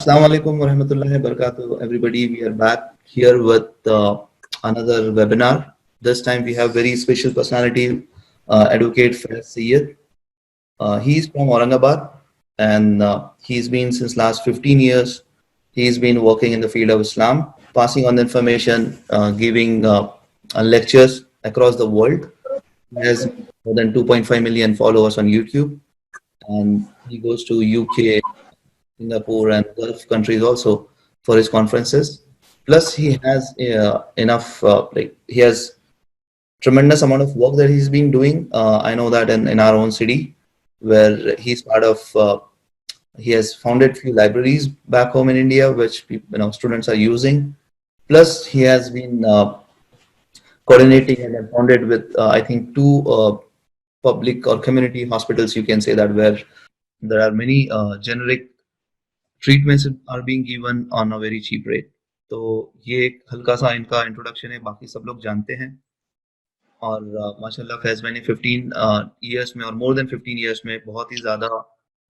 Assalamu alaikum wa rahmatullahi wa barakatuh, everybody. We are back here with another webinar. This time we have very special personality, Advocate Faiz Syed. He's from Aurangabad, and he's been since last 15 years. He's been working in the field of Islam, passing on information, giving lectures across the world. He has more than 2.5 million followers on YouTube, and he goes to UK, Singapore and Gulf countries also for his conferences. Plus, he has enough, he has tremendous amount of work that he's been doing. I know that in our own city, where he's part of, he has founded few libraries back home in India, which students are using. Plus, he has been coordinating and founded with, I think, two public or community hospitals, you can say that, where there are many generic treatments are being given on a very cheap rate. तो ये एक हल्का सा इनका introduction है, बाकी सब लोग जानते हैं. और माशाल्लाह फैज भाई ने 15 इयर्स में और मोर देन 15 इयर्स में बहुत ही ज़्यादा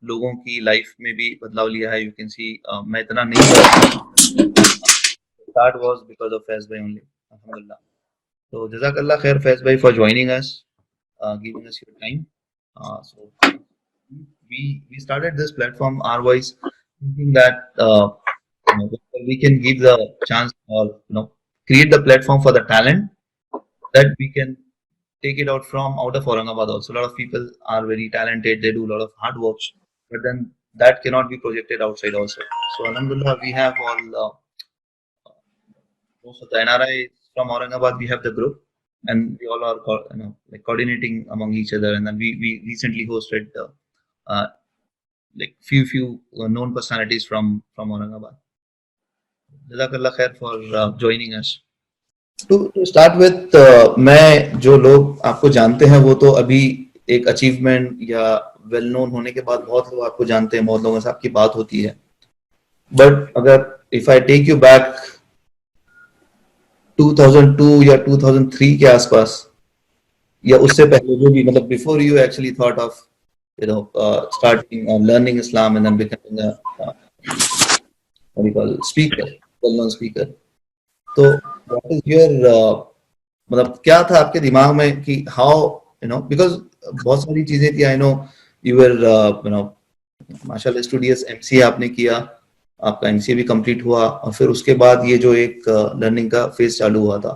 लोगों की लाइफ में भी बदलाव लिया है. यू कैन सी मैं इतना नहीं start was because of Faiz भाई ओनली, अल्हम्दुलिल्लाह. तो जज़ाकल्लाह खैर फैज भाई for joining us, giving us your time. So we started this platform our voice, thinking that we can give the chance or create the platform for the talent that we can take it out of Aurangabad also. A lot of people are very talented, they do a lot of hard work, but then that cannot be projected outside also. So alhamdulillah, we have all most of the NRI from Aurangabad. We have the group and we all are coordinating among each other, and then we recently hosted few known personalities from Aurangabad. Jazakallah khair for joining us. To start with, मैं जो लोग आपको जानते हैं वो तो अभी एक अचीवमेंट या वेल नोन होने के बाद बहुत लोग आपको जानते हैं, बहुत लोगों से आपकी बात होती है. बट अगर if I take you back 2002 या 2003 के आसपास या उससे पहले जो भी, मतलब before you actually thought of starting learning Islam and then becoming a what do you call speaker, well-known speaker. तो what is your मतलब क्या था आपके दिमाग में कि how because बहुत सारी चीजें थी. I know you were माशाल्लाह स्टूडियस MCA आपने किया, आपका MCA भी कंप्लीट हुआ और फिर उसके बाद ये जो एक लर्निंग का फेज चालू हुआ था.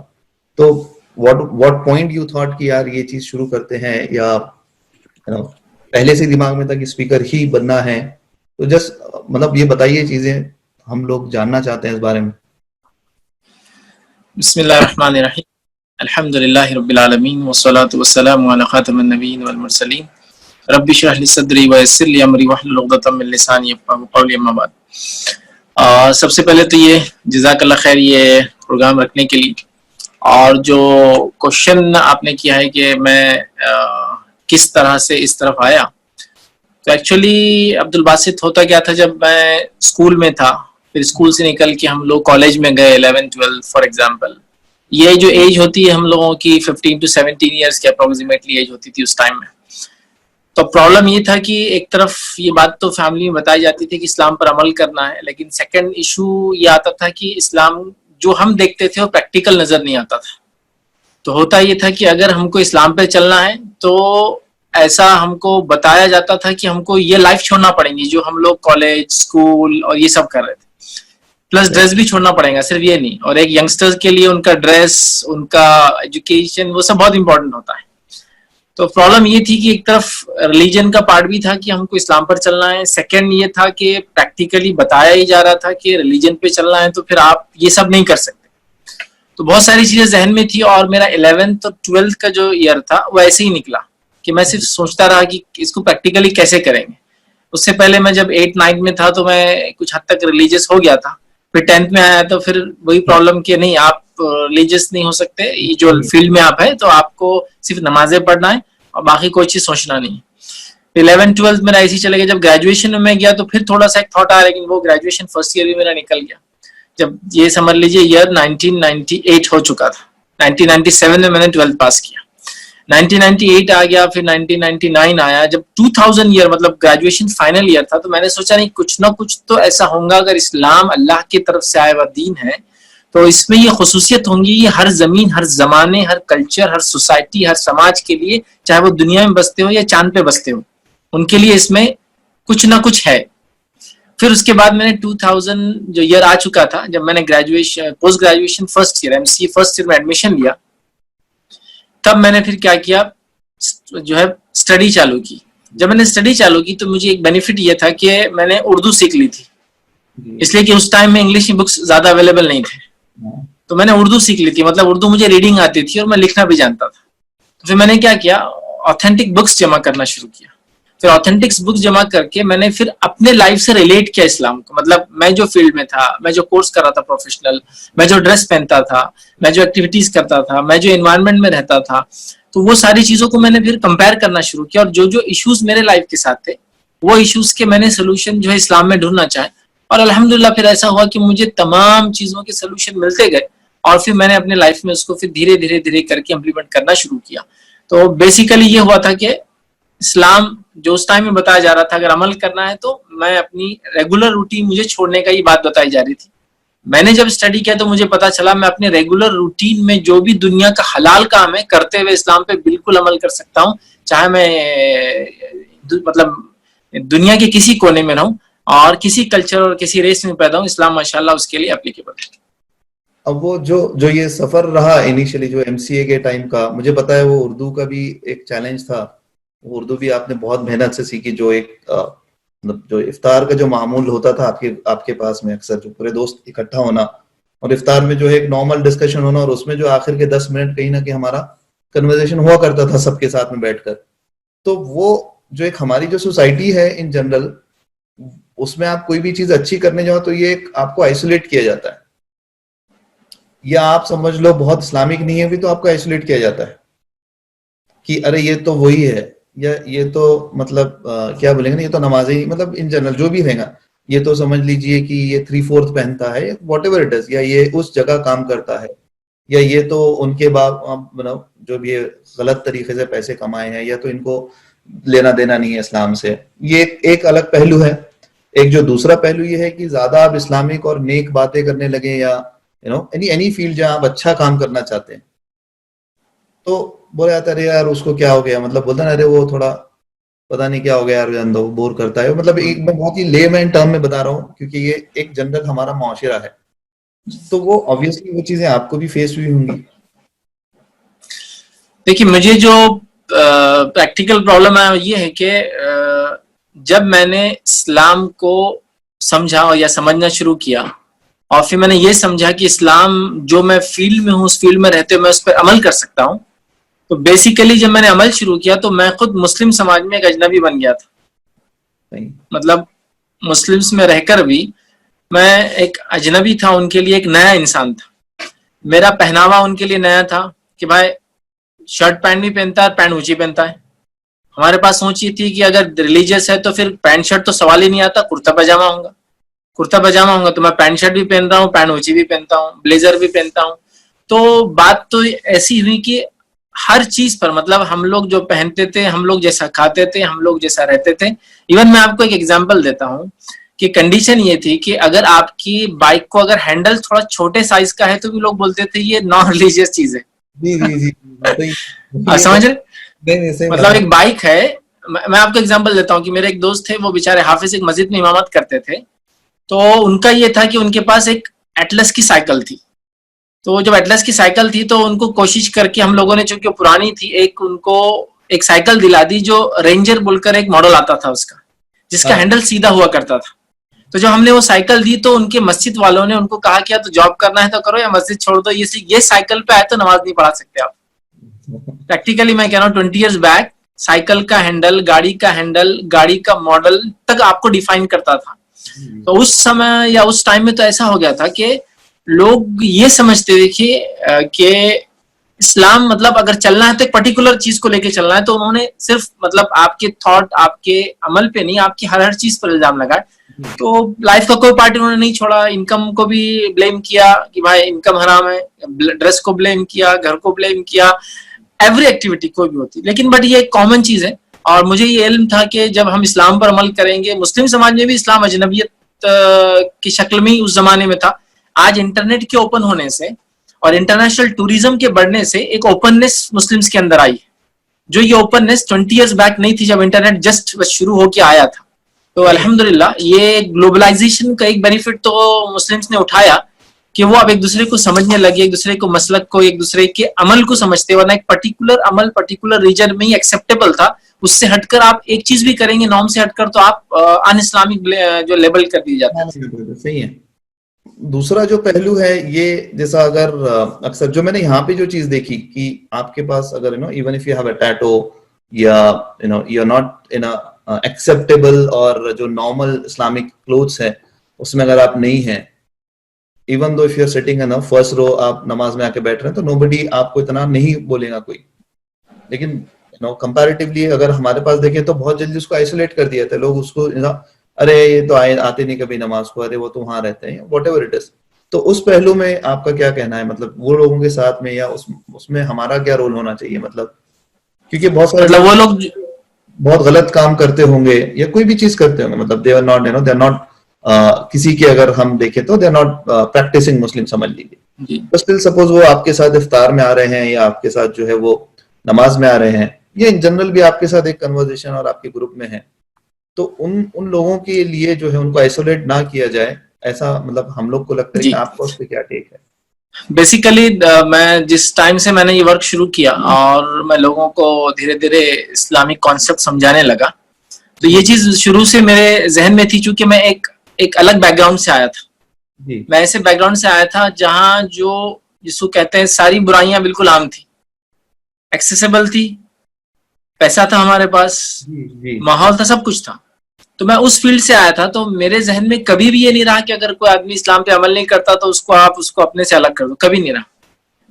तो what point you thought कि यार ये चीज शुरू करते हैं, या पहले से दिमाग में था कि स्पीकर ही बनना है? तो जस्ट मतलब ये बताइए, चीजें हम लोग जानना चाहते हैं इस बारे में. बिस्मिल्लाहिर्रहमानिर्रहीम, अल्हम्दुलिल्लाहि रब्बिल आलमीन वस्सलातु वस्सलामु अला खातमिन नबिय्यीन वल मुरसलीन, रब्बि इश्रह ली सदरी व यस्सिर ली अमरी वहलुल उक़दतम मिन लिसानी यफ़क़हू क़ौली. अम्मा बाद, सबसे पहले तो ये जज़ाकल्लाह खैर ये प्रोग्राम रखने के लिए. और जो क्वेश्चन आपने किया है कि मैं किस तरह से इस तरफ आया, तो एक्चुअली अब्दुल बासित होता क्या था, जब मैं स्कूल में था, फिर स्कूल से निकल के हम लोग कॉलेज में गए 11-12 फॉर एग्जांपल. ये जो एज होती है हम लोगों की 15 to 17 ईयर्स की अप्रोक्सीमेटली एज होती थी उस टाइम में. तो प्रॉब्लम ये था कि एक तरफ ये बात तो फैमिली में बताई जाती थी कि इस्लाम पर अमल करना है, लेकिन सेकेंड इशू ये आता था कि इस्लाम जो हम देखते थे वो प्रैक्टिकल नजर नहीं आता था. तो होता ये था कि अगर हमको इस्लाम पे चलना है तो ऐसा हमको बताया जाता था कि हमको ये लाइफ छोड़ना पड़ेगी जो हम लोग कॉलेज स्कूल और ये सब कर रहे थे, प्लस ड्रेस भी छोड़ना पड़ेगा. सिर्फ ये नहीं, और एक यंगस्टर्स के लिए उनका ड्रेस, उनका एजुकेशन, वो सब बहुत इंपॉर्टेंट होता है. तो प्रॉब्लम ये थी कि एक तरफ रिलीजन का पार्ट भी था कि हमको इस्लाम पर चलना है, सेकेंड ये था कि प्रैक्टिकली बताया ही जा रहा था कि रिलीजन पे चलना है तो फिर आप ये सब नहीं कर सकते. तो बहुत सारी चीजें जहन में थी. और मेरा 11th और 12th का जो ईयर था वो ऐसे ही निकला कि मैं सिर्फ सोचता रहा कि इसको प्रैक्टिकली कैसे करेंगे. उससे पहले मैं जब 8-9 में था तो मैं कुछ हद तक रिलीजियस हो गया था. फिर 10th में आया तो फिर वही प्रॉब्लम कि नहीं, आप रिलीजियस नहीं हो सकते, ये जो फील्ड में आप है तो आपको सिर्फ नमाजें पढ़ना है और बाकी कोई चीज सोचना नहीं. 11-12 मेरा ऐसे ही चले गया. जब ग्रेजुएशन में मैं गया तो फिर थोड़ा सा एक थॉट आया, लेकिन वो ग्रेजुएशन फर्स्ट ईयर भी मेरा निकल गया. जब ये समझ लीजिए ईयर 1998 हो चुका था, 1997 में मैंने 12th पास किया. 1998 आ गया, फिर 1999 आया। जब 2000 ईयर मतलब ग्रेजुएशन फाइनल ईयर था, तो मैंने सोचा नहीं कुछ ना कुछ तो ऐसा होगा, अगर इस्लाम अल्लाह की तरफ से आया हुआ दीन है तो इसमें ये खुसूसियत होंगी, ये हर जमीन, हर जमाने, हर कल्चर, हर सोसाइटी, हर समाज के लिए, चाहे वो दुनिया में बसते हो या चांद पे बसते हो, उनके लिए इसमें कुछ ना कुछ है। फिर उसके बाद मैंने 2000 जो ईयर आ चुका था, जब मैंने graduation post graduation first year MCA first year में एडमिशन लिया, तब मैंने फिर क्या किया, जो है स्टडी चालू की। जब मैंने स्टडी चालू की तो मुझे एक बेनिफिट ये था कि मैंने उर्दू सीख ली थी, इसलिए कि उस टाइम में इंग्लिश की बुक्स ज्यादा अवेलेबल नहीं थे, तो मैंने उर्दू सीख ली थी। मतलब उर्दू मुझे रीडिंग आती थी और मैं लिखना भी जानता था। तो फिर मैंने क्या किया, ऑथेंटिक बुक्स जमा करना शुरू किया। फिर ऑथेंटिक बुक्स जमा करके मैंने फिर अपने लाइफ से रिलेट किया इस्लाम को। मतलब मैं जो फील्ड में था, मैं जो कोर्स कर रहा था प्रोफेशनल, मैं जो ड्रेस पहनता था, मैं जो एक्टिविटीज करता था, मैं जो एनवायरनमेंट में रहता था, तो वो सारी चीजों को मैंने फिर कंपेयर करना शुरू किया, और जो जो इश्यूज मेरे लाइफ के साथ थे वो इश्यूज के मैंने सोल्यूशन जो है इस्लाम में ढूंढना चाहे। और अल्हम्दुलिल्लाह फिर ऐसा हुआ कि मुझे तमाम चीजों के सोल्यूशन मिलते गए, और फिर मैंने अपने लाइफ में उसको फिर धीरे धीरे धीरे करके इम्प्लीमेंट करना शुरू किया। तो बेसिकली ये हुआ था कि इस्लाम जो उस टाइम में बताया जा रहा था, अगर अमल करना है तो मैं अपनी रेगुलर रूटीन मुझे छोड़ने का ही बात बताई जा रही थी। मैंने जब स्टडी किया तो मुझे पता चला मैं अपने रेगुलर रूटीन में जो भी दुनिया का हलाल काम है करते हुए इस्लाम पे बिल्कुल अमल कर सकता हूँ, चाहे मैं मतलब दुनिया के किसी कोने में रहूं और किसी कल्चर और किसी रेस में पैदा हूं, इस्लाम माशाल्लाह उसके लिए एप्लीकेबल है। अब वो जो ये सफर रहा इनिशियली जो एमसीए के टाइम का, मुझे पता है वो उर्दू का भी एक चैलेंज था। उर्दू भी आपने बहुत मेहनत से सीखी। जो एक मतलब जो इफ्तार का जो मामूल होता था आपके पास में, अक्सर जो पूरे दोस्त इकट्ठा होना और इफ्तार में जो है एक नॉर्मल डिस्कशन होना, और उसमें जो आखिर के 10 मिनट कहीं ना कहीं हमारा कन्वर्सेशन हुआ करता था सबके साथ में बैठकर। तो वो जो एक हमारी जो सोसाइटी है इन जनरल, उसमें आप कोई भी चीज अच्छी करने जाओ तो ये एक आपको आइसोलेट किया जाता है, या आप समझ लो बहुत इस्लामिक नहीं है भी तो आपको आइसोलेट किया जाता है कि अरे ये तो वही है, या ये तो मतलब क्या बोलेंगे ना, ये तो नमाजी, मतलब इन जनरल जो भी रहेगा, ये तो समझ लीजिए कि ये 3/4 पहनता है, वॉट एवर इट इज, या ये उस जगह काम करता है, या ये तो उनके बाप मतलब जो भी गलत तरीके से पैसे कमाए हैं, या तो इनको लेना देना नहीं है इस्लाम से। ये एक अलग पहलू है। एक जो दूसरा पहलू ये है कि ज्यादा आप इस्लामिक और नेक बातें करने लगे, या एनी फील्ड जहां आप अच्छा काम करना चाहते हैं, तो बोला जाता है अरे यार उसको क्या हो गया, मतलब बोलता ना अरे वो थोड़ा पता नहीं क्या हो गया यार, जानदो बोर करता है। मतलब एक मैं बहुत ही लेमैन टर्म में बता रहा हूँ क्योंकि ये एक जनरल हमारा मुआशरा है, तो वो ऑब्वियसली वो चीजें आपको भी फेस हुई होंगी। देखिए मुझे जो प्रैक्टिकल प्रॉब्लम है ये है कि जब मैंने इस्लाम को समझा और या समझना शुरू किया, और फिर मैंने ये समझा कि इस्लाम जो मैं फील्ड में हूँ उस फील्ड में रहते हुए मैं उस पर अमल कर सकता हूँ, तो बेसिकली जब मैंने अमल शुरू किया तो मैं खुद मुस्लिम समाज में एक अजनबी बन गया था। मतलब मुस्लिम्स में रहकर भी मैं एक अजनबी था, उनके लिए एक नया इंसान था। मेरा पहनावा उनके लिए नया था कि भाई शर्ट पैंट भी पहनता है, पैंट ऊंची पहनता है। हमारे पास सोच ये थी कि अगर रिलीजियस है तो फिर पैंट शर्ट तो सवाल ही नहीं आता, कुर्ता पजामा होगा, कुर्ता पजामा होगा तो मैं पैंट शर्ट भी पहन रहा हूँ, पैंट ऊंची भी पहनता हूँ, ब्लेजर भी पहनता हूँ। तो बात तो ऐसी हुई कि हर चीज पर, मतलब हम लोग जो पहनते थे, हम लोग जैसा खाते थे, हम लोग जैसा रहते थे। इवन मैं आपको एक एग्जांपल देता हूँ कि कंडीशन ये थी कि अगर आपकी बाइक को अगर हैंडल थोड़ा छोटे साइज का है तो भी लोग बोलते थे ये नॉन रिलीजियस चीज है। जी जी जी, समझ रहे? मतलब एक बाइक है, मैं आपको एग्जांपल देता हूँ कि मेरे एक दोस्त थे, वो बेचारे हाफिज एक मस्जिद में इमामत करते थे। तो उनका ये था कि उनके पास एक एटलस की साइकिल थी। तो जब एटलस की साइकिल थी तो उनको कोशिश करके हम लोगों ने, चूंकि पुरानी थी, एक उनको एक साइकिल दिला दी जो रेंजर बोलकर एक मॉडल आता था उसका, जिसका हैंडल सीधा हुआ करता था। तो जब हमने वो साइकिल दी तो उनके मस्जिद वालों ने उनको कहा कि या तो जॉब करना है तो करो या मस्जिद छोड़ दो, ये साइकिल पे आए तो नमाज नहीं पढ़ा सकते आप। प्रैक्टिकली मैं कह रहा हूँ 20 years बैक साइकिल का हैंडल, गाड़ी का हैंडल, गाड़ी का मॉडल तक आपको डिफाइन करता था। तो उस समय या उस टाइम में तो ऐसा हो गया था कि लोग ये समझते थे कि इस्लाम मतलब अगर चलना है तो एक पर्टिकुलर चीज को लेके चलना है, तो उन्होंने सिर्फ मतलब आपके थॉट, आपके अमल पे नहीं, आपकी हर चीज पर इल्जाम लगाए। तो लाइफ का कोई पार्ट उन्होंने नहीं छोड़ा। इनकम को भी ब्लेम किया कि भाई इनकम हराम है, ड्रेस को ब्लेम किया, घर को ब्लेम किया, एवरी एक्टिविटी कोई भी होती, लेकिन बट ये एक कॉमन चीज है। और मुझे ये इल्म था कि जब हम इस्लाम पर अमल करेंगे, मुस्लिम समाज में भी इस्लाम अजनबियत की शक्ल में ही उस जमाने में था। आज इंटरनेट के ओपन होने से और इंटरनेशनल टूरिज्म के बढ़ने से एक ओपननेस मुस्लिम्स के अंदर आई है, जो ये ओपननेस 20 इयर्स बैक नहीं थी, जब इंटरनेट जस्ट शुरू होके आया था। तो अल्हम्दुलिल्लाह ये ग्लोबलाइजेशन का एक बेनिफिट तो मुस्लिम्स ने उठाया कि वो अब एक दूसरे को समझने लगे, एक दूसरे को मसलक को, एक दूसरे के अमल को समझते, वरना एक पर्टिकुलर अमल पर्टिकुलर रीजन में ही एक्सेप्टेबल था। उससे हटकर आप एक चीज भी करेंगे नॉर्म से हटकर तो आप अन इस्लामिक जो लेबल कर दिए जाते हैं। सही है। दूसरा जो पहलू है ये, जैसा अगर अक्सर जो मैंने यहाँ पे जो चीज देखी कि आपके पास अगर even if you have a tattoo या you are not in a acceptable और जो नॉर्मल इस्लामिक क्लोथ्स है उसमें अगर आप नहीं हैं, even though if you are sitting in first row, आप नमाज में आके बैठ रहे हैं, तो नोबडी आपको इतना नहीं बोलेगा कोई। लेकिन कंपैरेटिवली अगर हमारे पास देखें तो बहुत जल्दी उसको आइसोलेट कर दिया था लोग, उसको अरे ये तो आते नहीं कभी नमाज को, अरे वो तो वहां रहते हैं, वॉट एवर इट इज। तो उस पहलू में आपका क्या कहना है, मतलब वो लोगों के साथ में या उसमें हमारा क्या रोल होना चाहिए, मतलब क्योंकि बहुत सारे वो लोग बहुत गलत काम करते होंगे या कोई भी चीज करते होंगे, मतलब they are not they are not किसी के अगर हम देखें तो they are not practising Muslim समझ लीजिए, तो स्टिल सपोज वो आपके साथ इफ्तार में आ रहे हैं या आपके साथ जो है वो नमाज में आ रहे हैं, ये इन जनरल भी आपके साथ एक कन्वर्सेशन और आपके ग्रुप में है, तो उन लोगों के लिए जो है उनको आइसोलेट ना किया जाए, ऐसा मतलब हम लोग को लगता है कि आपका उस पर क्या टेक है? बेसिकली मैं जिस टाइम से मैंने ये वर्क शुरू किया और मैं लोगों को धीरे धीरे इस्लामिक कॉन्सेप्ट समझाने लगा, तो ये चीज शुरू से मेरे जहन में थी, क्योंकि मैं एक अलग बैकग्राउंड से आया था। मैं ऐसे बैकग्राउंड से आया था जहां जो जिसको कहते हैं सारी बुराइयां बिल्कुल आम थी, एक्सेसिबल थी, पैसा था हमारे पास, माहौल था, सब कुछ था। तो मैं उस फील्ड से आया था, तो मेरे जहन में कभी भी ये नहीं रहा कि अगर कोई आदमी इस्लाम पे अमल नहीं करता तो उसको अपने से अलग कर दो, कभी नहीं रहा।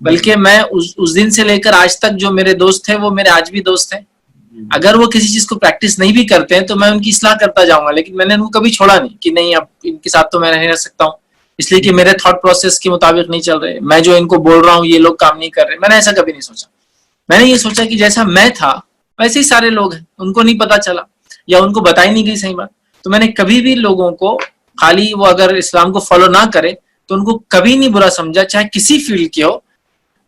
बल्कि मैं उस दिन से लेकर आज तक जो मेरे दोस्त हैं वो मेरे आज भी दोस्त हैं। अगर वो किसी चीज को प्रैक्टिस नहीं भी करते हैं तो मैं उनकी इस्लाह करता जाऊंगा, लेकिन मैंने उनको कभी छोड़ा नहीं कि नहीं अब इनके साथ तो मैं नहीं रह सकता हूँ इसलिए कि मेरे थॉट प्रोसेस के मुताबिक नहीं चल रहे, मैं जो इनको बोल रहा हूँ ये लोग काम नहीं कर रहे। मैंने ऐसा कभी नहीं सोचा। मैंने ये सोचा कि जैसा मैं था वैसे ही सारे लोग हैं, उनको नहीं पता चला या उनको बताई नहीं गई सही बात। तो मैंने कभी भी लोगों को, खाली वो अगर इस्लाम को फॉलो ना करे तो उनको कभी नहीं बुरा समझा, चाहे किसी फील्ड के हो।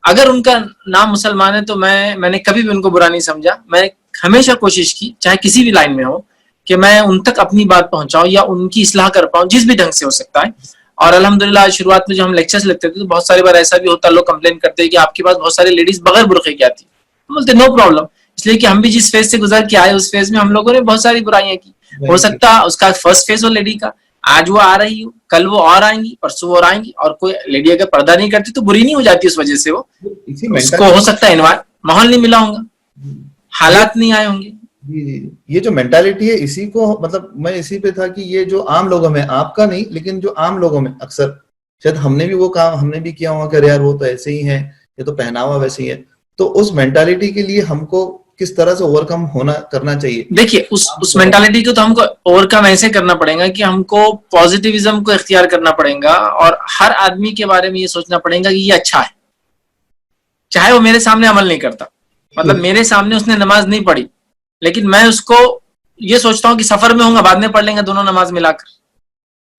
अगर उनका नाम मुसलमान है तो मैंने कभी भी उनको बुरा नहीं समझा। मैं हमेशा कोशिश की, चाहे किसी भी लाइन में हो, कि मैं उन तक अपनी बात पहुंचाऊं या उनकी इस्लाह कर पाऊं जिस भी ढंग से हो सकता है। और अल्हम्दुलिल्लाह शुरुआत में जो हम लेक्चर्स लेते थे तो बहुत सारी बार ऐसा भी होता, लोग कंप्लेन करते हैं कि आपके पास बहुत सारी लेडीज बगैर बुरखे की आती। बोलते नो प्रॉब्लम, इसलिए कि हम भी जिस फेज से गुजर के आए उस फेज में हम लोगों ने बहुत सारी बुराइयां की। हो सकता उसका फर्स्ट फेज हो लेडी का, आज वो आ रही हो, कल वो और आएंगी, परसों वो और आएंगी, और कोई लेडी अगर पर्दा नहीं करती तो बुरी नहीं हो जाती उस वजह से। वो उसको हो सकता है माहौल नहीं मिला होगा, हालात नहीं आए होंगे। ये जो मेंटालिटी है इसी को, मतलब मैं इसी पे था कि ये जो आम लोगों में, आपका नहीं लेकिन जो आम लोगों में अक्सर, शायद हमने भी वो काम हमने भी किया हुआ कि यार वो तो ऐसे ही है, ये तो पहनावा वैसे ही है। तो उस मेंटालिटी के लिए हमको किस तरह से ओवरकम करना चाहिए? देखिए उस मेंटालिटी को तो हमको ओवरकम ऐसे करना पड़ेगा कि हमको पॉजिटिविज्म को इख्तियार करना पड़ेगा और हर आदमी के बारे में ये सोचना पड़ेगा कि ये अच्छा है, चाहे वो मेरे सामने अमल नहीं करता। मतलब मेरे सामने उसने नमाज नहीं पढ़ी, लेकिन मैं उसको ये सोचता हूँ कि सफर में होगा, बाद में पढ़ लेंगे दोनों नमाज मिलाकर,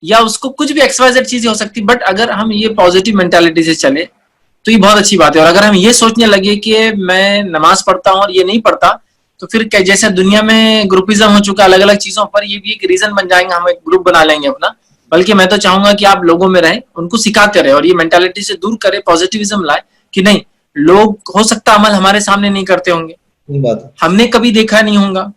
या उसको कुछ भी एक्सवाइजेड चीजें हो सकती। बट अगर हम ये पॉजिटिव मेंटालिटी से चले तो ये बहुत अच्छी बात है। और अगर हम ये सोचने लगे कि मैं नमाज पढ़ता हूँ और ये नहीं पढ़ता, तो फिर जैसे दुनिया में ग्रुपिज्म हो चुका अलग अलग चीजों पर, ये भी एक रीजन बन जाएंगे, हम एक ग्रुप बना लेंगे अपना। बल्कि मैं तो चाहूंगा कि आप लोगों में रहें, उनको सिखाते रहे और ये मेंटालिटी से दूर करें, पॉजिटिविज्म लाए कि नहीं, लोग हो सकता अमल हमारे सामने नहीं करते होंगे, हमने कभी देखा नहीं होगा,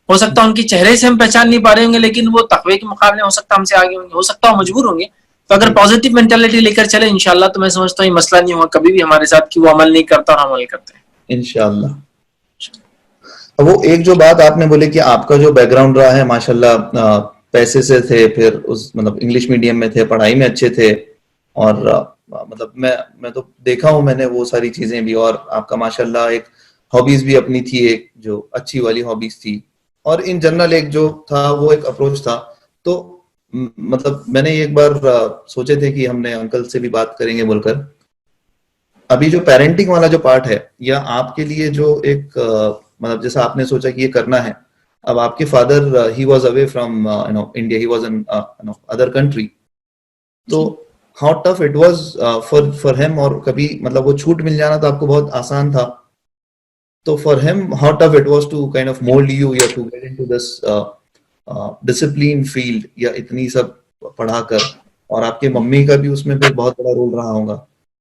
हो सकता उनके चेहरे से हम पहचान नहीं पा रहे होंगे, लेकिन वो तकवे के मुकाबले हो सकता हमसे आगे होंगे, हो सकता मजबूर होंगे। तो अगर पॉजिटिव मेंटालिटी लेकर चले इंशाल्लाह, तो मैं समझता हूँ ये मसला नहीं होगा कभी भी हमारे साथ कि वो अमल नहीं करता और हम अमल करते हैं इंशाल्लाह। वो एक जो बात आपने बोले कि आपका जो बैकग्राउंड रहा है माशाल्लाह, पैसे से थे, फिर उस मतलब इंग्लिश मीडियम में थे, पढ़ाई में अच्छे थे, और मतलब मैं तो देखा हूँ मैंने वो सारी चीजें भी, और आपका माशाल्लाह एक हॉबीज भी अपनी थी, एक जो अच्छी वाली हॉबीज थी, और इन जनरल एक जो था वो एक अप्रोच था। तो मतलब मैंने एक बार सोचे थे कि हमने अंकल से भी बात करेंगे बोलकर, अभी जो पेरेंटिंग वाला जो पार्ट है, या आपके लिए जो एक मतलब जैसा आपने सोचा कि ये करना है, अब आपके father he was away from India, he was in other country, तो how tough it was for him, और कभी मतलब वो छूट मिल जाना तो आपको बहुत आसान था, तो for him how tough it was to kind of mould you या to get into this discipline field, या इतनी सब पढ़ाकर, और आपके मम्मी का भी उसमें भी बहुत बड़ा रोल रहा होगा,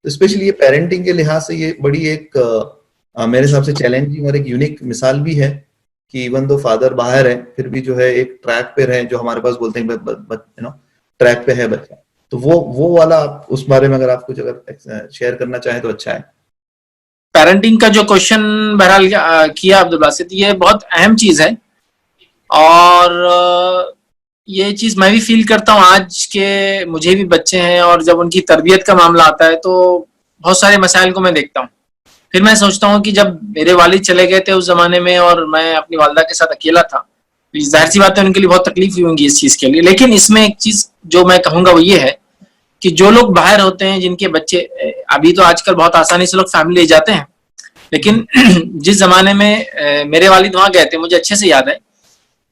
तो स्पेशली ये पेरेंटिंग के लिहाज से ये बड़ी एक मेरे हिसाब से चैलेंजिंग और एक यूनिक मिसाल भी है कि इवन दो फादर बाहर है फिर भी जो है एक ट्रैक पे है, जो हमारे पास बोलते हैं ट्रैक पे है बच्चा, तो वो वाला आप उस बारे में अगर आप कुछ अगर शेयर करना चाहें तो अच्छा है। पेरेंटिंग का जो क्वेश्चन बहरहाल किया अब्दुल बासित, ये बहुत अहम चीज है, और ये चीज मैं भी फील करता हूँ। आज के मुझे भी बच्चे हैं, और जब उनकी तरबियत का मामला आता है तो बहुत सारे मसाइल को मैं देखता हूँ। फिर मैं सोचता हूँ कि जब मेरे वालिद चले गए थे उस जमाने में और मैं अपनी वालदा के साथ अकेला था, जाहिर सी बात है उनके लिए बहुत तकलीफ हुई होंगी इस चीज के लिए। लेकिन इसमें एक चीज जो मैं कहूंगा वो ये है कि जो लोग बाहर होते हैं, जिनके बच्चे, अभी तो आजकल बहुत आसानी से लोग फैमिली ले जाते हैं, लेकिन जिस जमाने में मेरे वालिद वहां गए थे, मुझे अच्छे से याद है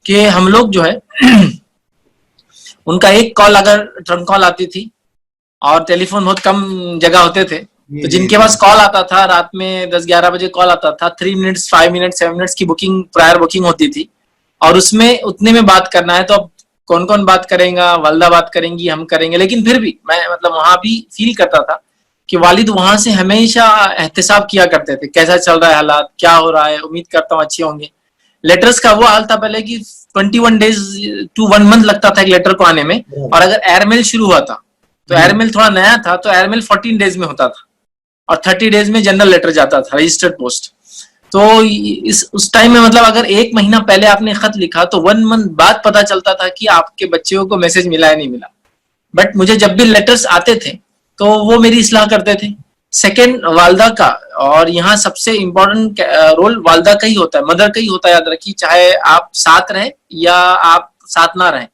कि हम लोग जो है उनका एक कॉल अगर ट्रंक कॉल आती थी, और टेलीफोन बहुत कम जगह होते थे, तो जिनके पास कॉल आता था रात में 10-11 बजे कॉल आता था, 3 मिनट्स 5 मिनट्स 7 मिनट्स की बुकिंग, प्रायर बुकिंग होती थी, और उसमें उतने में बात करना है। तो अब कौन कौन बात करेगा, वालदा बात करेंगी, हम करेंगे। लेकिन फिर भी मैं मतलब वहां भी फील करता था कि वालिद वहां से हमेशा एहतसाब किया करते थे, कैसा चल रहा है हालात, क्या हो रहा है, उम्मीद करता हूँ अच्छे होंगे। लेटर्स का वो हाल था पहले कि 21 डेज टू 1 मंथ लगता था एक लेटर को आने में, और अगर एयरमेल शुरू हुआ था तो एयरमेल थोड़ा नया था, तो एयरमेल 14 डेज में होता था, और 30 डेज में जनरल लेटर जाता था, रजिस्टर्ड पोस्ट। तो उस टाइम में मतलब अगर 1 महीना पहले आपने खत लिखा तो 1 मंथ बाद पता चलता था कि आपके बच्चों को मैसेज मिला है नहीं मिला। बट मुझे जब भी लेटर्स आते थे तो वो मेरी इस्लाह करते थे। सेकेंड, वालदा का, और यहाँ सबसे इम्पोर्टेंट रोल वालदा का ही होता है, मदर का ही होता है, याद रखिए, चाहे आप साथ रहे या आप साथ ना रहे,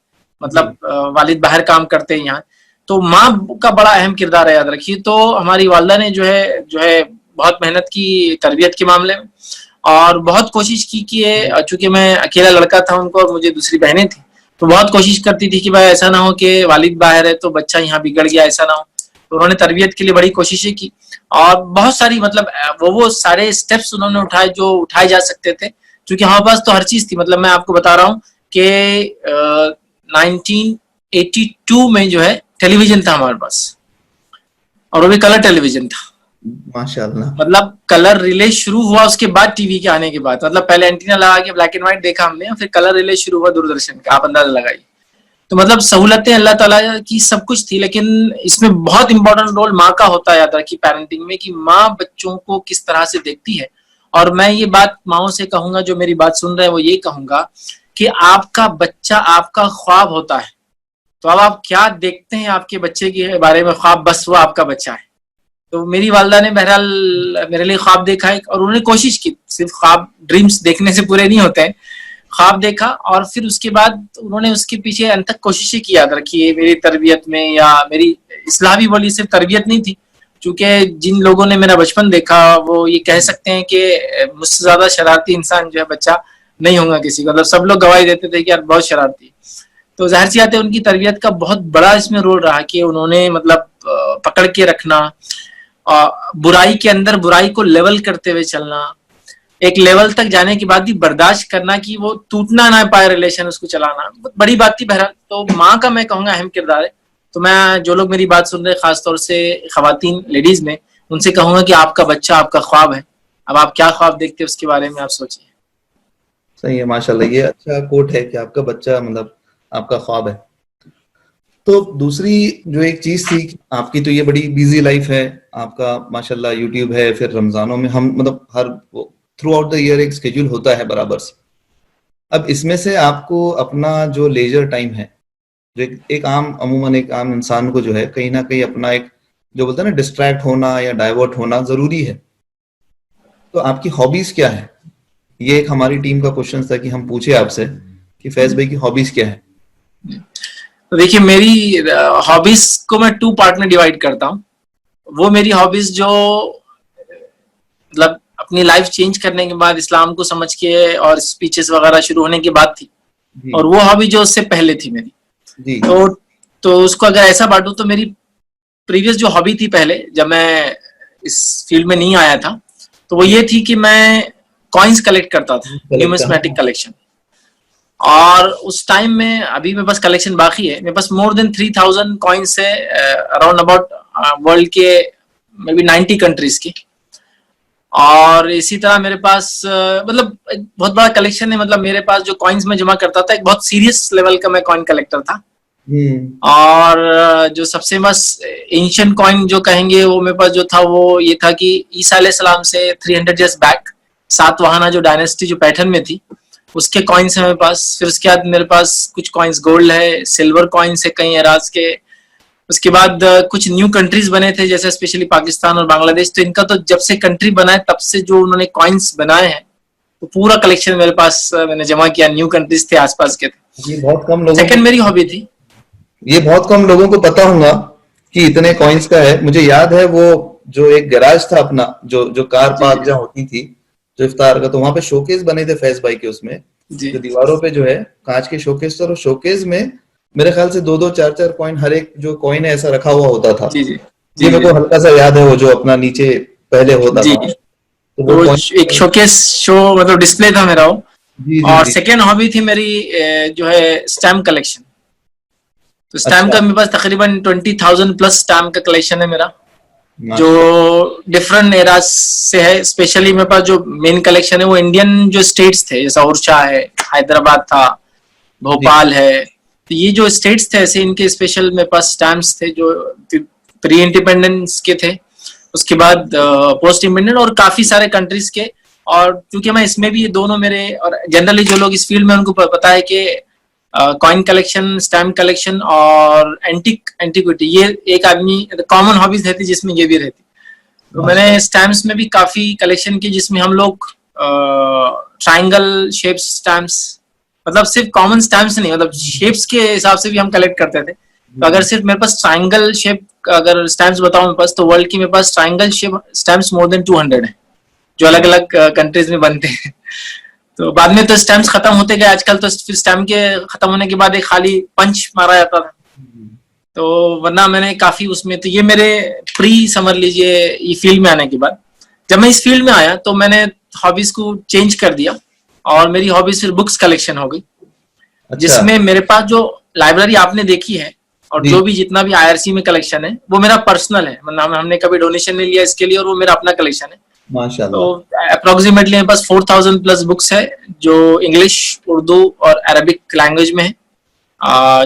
मतलब वालिद बाहर काम करते हैं यहाँ, तो माँ का बड़ा अहम किरदार है, याद रखिए। तो हमारी वालदा ने जो है बहुत मेहनत की तरबियत के मामले में, और बहुत कोशिश की कि चूंकि मैं अकेला लड़का था उनको और मुझे दूसरी बहनें थी, तो बहुत कोशिश करती थी कि भाई ऐसा ना हो कि वालिद बाहर है तो बच्चा यहाँ बिगड़ गया, ऐसा ना हो। तो उन्होंने तरबियत के लिए बड़ी कोशिशें की, और बहुत सारी मतलब वो सारे स्टेप्स उन्होंने उठाए जो उठाए जा सकते थे, क्योंकि हमारे पास तो हर चीज थी। मतलब मैं आपको बता रहा हूँ कि 1982 में जो है टेलीविजन था हमारे पास, और वो भी कलर टेलीविजन था, माशाल्लाह। मतलब कलर रिले शुरू हुआ उसके बाद, टीवी के आने के बाद। मतलब पहले एंटीना लगा के ब्लैक एंड व्हाइट देखा हमने, फिर कलर रिले शुरू हुआ दूरदर्शन का, आप अंदाजा लगाइए। तो मतलब सहूलतें अल्लाह ताला की सब कुछ थी, लेकिन इसमें बहुत इंपॉर्टेंट रोल माँ का होता है, याद रखिए, पेरेंटिंग में, कि माँ बच्चों को किस तरह से देखती है। और मैं ये बात माओ से कहूंगा, जो मेरी बात सुन रहे हैं, वो ये कहूंगा कि आपका बच्चा आपका ख्वाब होता है। तो अब आप क्या देखते हैं आपके बच्चे के बारे में ख्वाब, बस वो आपका बच्चा है। तो मेरी वालदा ने बहरहाल मेरे लिए ख्वाब देखा है, और उन्होंने कोशिश की, सिर्फ ख्वाब ड्रीम्स देखने से पूरे नहीं होते हैं, ख्वाब देखा और फिर उसके बाद उन्होंने उसके पीछे अंत तक कोशिशें की, याद रखिए, मेरी तरबियत में, या मेरी इस्लाह भी बोली, सिर्फ तरबियत नहीं थी, क्योंकि जिन लोगों ने मेरा बचपन देखा वो ये कह सकते हैं कि मुझसे ज्यादा शरारती इंसान जो है बच्चा नहीं होगा किसी का। मतलब सब लोग गवाही देते थे कि यार बहुत शरारती। तो जाहिर सी बात है उनकी तरबियत का बहुत बड़ा इसमें रोल रहा कि उन्होंने मतलब पकड़ के रखना, बुराई के अंदर बुराई को लेवल करते हुए चलना, एक लेवल तक जाने के बाद भी बर्दाश्त करना कि वो टूटना ना पाए रिलेशन, उसको चलाना बड़ी बात थी। बहरहाल तो माँ का मैं कहूंगा अहम किरदार है। तो मैं, जो लोग मेरी बात सुन रहे हैं, खासतौर से खवातीन, लेडीज में, उनसे कहूंगा कि आपका बच्चा आपका ख्वाब है। अब आप क्या ख्वाब देखते हैं उसके बारे में आप सोचिए। सही है, माशाल्लाह, ये अच्छा कोट है कि आपका बच्चा मतलब आपका ख्वाब है। तो दूसरी जो एक चीज थी, आपकी तो ये बड़ी बिजी लाइफ है, आपका माशाल्लाह यूट्यूब है, फिर रमजानों में हम मतलब her through out the year एक स्केड्यूल होता है बराबर से। अब इसमें से आपको अपना जो लेजर टाइम है, जो एक आम अमूमन एक आम इंसान को जो है कहीं ना कहीं अपना एक जो बोलते हैं ना डिस्ट्रैक्ट होना या डाइवर्ट होना जरूरी है। तो आपकी हॉबीज क्या है? ये एक हमारी टीम का क्वेश्चन था कि हम पूछे आपसे कि फैज भाई की हॉबीज क्या है। तो देखिए, मेरी हॉबीज को मैं 2 पार्ट में डिवाइड करता हूँ। वो मेरी हॉबीज जो मतलब अपनी लाइफ चेंज करने के बाद, इस्लाम को समझ के और स्पीचेस वगैरह शुरू होने के बाद थी। जी और वो हॉबी जो उससे पहले थी मेरी। जी तो उसको अगर ऐसा बांटू तो मेरी प्रीवियस जो हॉबी थी पहले, जब मैं इस फील्ड में नहीं आया था, तो वो ये थी कि मैं कॉइन्स कलेक्ट करता था, न्यूमिस्मेटिक कलेक्शन। और उस टाइम में, अभी मेरे पास कलेक्शन बाकी है, मेरे पास मोर देन 3000 कॉइन्स है अराउंड अबाउट वर्ल्ड के मे बी 90 कंट्रीज की। और इसी तरह मेरे पास मतलब एक बहुत बड़ा कलेक्शन है। मतलब मेरे पास जो कॉइन्स में जमा करता था, एक बहुत सीरियस लेवल का मैं कॉइन कलेक्टर था। और जो सबसे मस्त एंशिएंट कॉइन जो कहेंगे, वो मेरे पास जो था वो ये था कि ईसा अलैहिस्सलाम से 300 इयर्स बैक सातवाहना जो डायनेस्टी जो पैटर्न में थी, उसके कॉइन्स है मेरे पास। फिर उसके बाद मेरे पास कुछ कॉइन्स गोल्ड है, सिल्वर कॉइन्स है कई एराज के। उसके बाद कुछ न्यू कंट्रीज बने थे, जैसे स्पेशली पाकिस्तान और बांग्लादेश। तो इनका तो जब से कंट्री बनाए तब से जो उन्होंने कॉइन्स बनाए हैं, तो पूरा कलेक्शन मेरे पास मैंने जमा किया। न्यू कंट्रीज थे, आसपास के थे। ये बहुत कम लोगों सेकंड मेरी हॉबी थी। ये बहुत कम लोगों को पता होगा कि इतने कॉइन्स का है। मुझे याद है वो जो एक गैराज था अपना, जो कार पार्क जहाँ होती थी, जो इफ्तार का, तो वहां पे शोकेस बने थे फैज भाई के। उसमें जो दीवारों पे जो है कांच के शोकेस थे, और शोकेस में मेरे ख्याल से 2-2 4-4 कॉइन, हर एक जो कॉइन है ऐसा रखा हुआ होता था। ये मेरे को हल्का सा याद है, वो जो अपना नीचे पहले होता था। तो वो एक शोकेस शो मतलब डिस्प्ले था मेरा वो। और सेकेंड हॉबी थी मेरी जो है स्टैम्प कलेक्शन। तो स्टैम्प का मेरे पास तकरीबन 20,000 प्लस स्टैम्प का कलेक्शन है मेरा, जो डिफरेंट एराज से है। स्पेशली मेरे पास जो मेन कलेक्शन है वो इंडियन जो स्टेट्स थे, जैसा ओरछा है, हैदराबाद था, भोपाल है। तो ये जो स्टेट्स थे ऐसे, इनके स्पेशल मेरे पास स्टैम्प्स थे जो प्री इंडिपेंडेंस के थे, उसके बाद पोस्ट इंडिपेंडेंट, और काफी सारे कंट्रीज के। और क्योंकि मैं इसमें भी, ये दोनों मेरे, और जनरली जो लोग इस फील्ड में उनको पता है कि कॉइन कलेक्शन, स्टैम्प कलेक्शन और एंटिक्विटी, ये एक आदमी कॉमन हॉबीज रहती जिसमें ये भी रहती। तो मैंने स्टैम्प्स में भी काफी कलेक्शन की, जिसमें हम लोग ट्राइंगल शेप स्टैम्प्स, मतलब सिर्फ कॉमन स्टैम्प्स नहीं, मतलब शेप्स के हिसाब से भी हम कलेक्ट करते थे। तो अगर सिर्फ मेरे पास ट्राइंगल शेप अगर स्टैम्प्स बताऊं मेरे पास, तो वर्ल्ड की मेरे पास triangle shape stamps more than 200 है, जो अलग अलग कंट्रीज में बनते हैं। तो बाद में तो स्टैम्प्स खत्म होते गए। आजकल तो फिर स्टैम्प के खत्म होने के बाद एक खाली पंच मारा जाता था। तो वरना मैंने काफी उसमें, तो ये मेरे प्री समझ लीजिए ये फील्ड में आने के बाद, जब मैं इस फील्ड में आया तो मैंने हॉबीज को चेंज कर दिया, और मेरी हॉबीज फिर बुक्स कलेक्शन हो गई। जिसमें मेरे पास जो लाइब्रेरी आपने देखी है, और जो भी जितना भी आईआरसी में कलेक्शन है, वो मेरा पर्सनल है। मतलब हमने कभी डोनेशन नहीं लिया इसके लिए, और वो मेरा अपना कलेक्शन है। माशाल्लाह। तो अप्रोक्सीमेटली मेरे पास 4000 प्लस बुक्स है, जो इंग्लिश, उर्दू और अरबिक लैंग्वेज में है।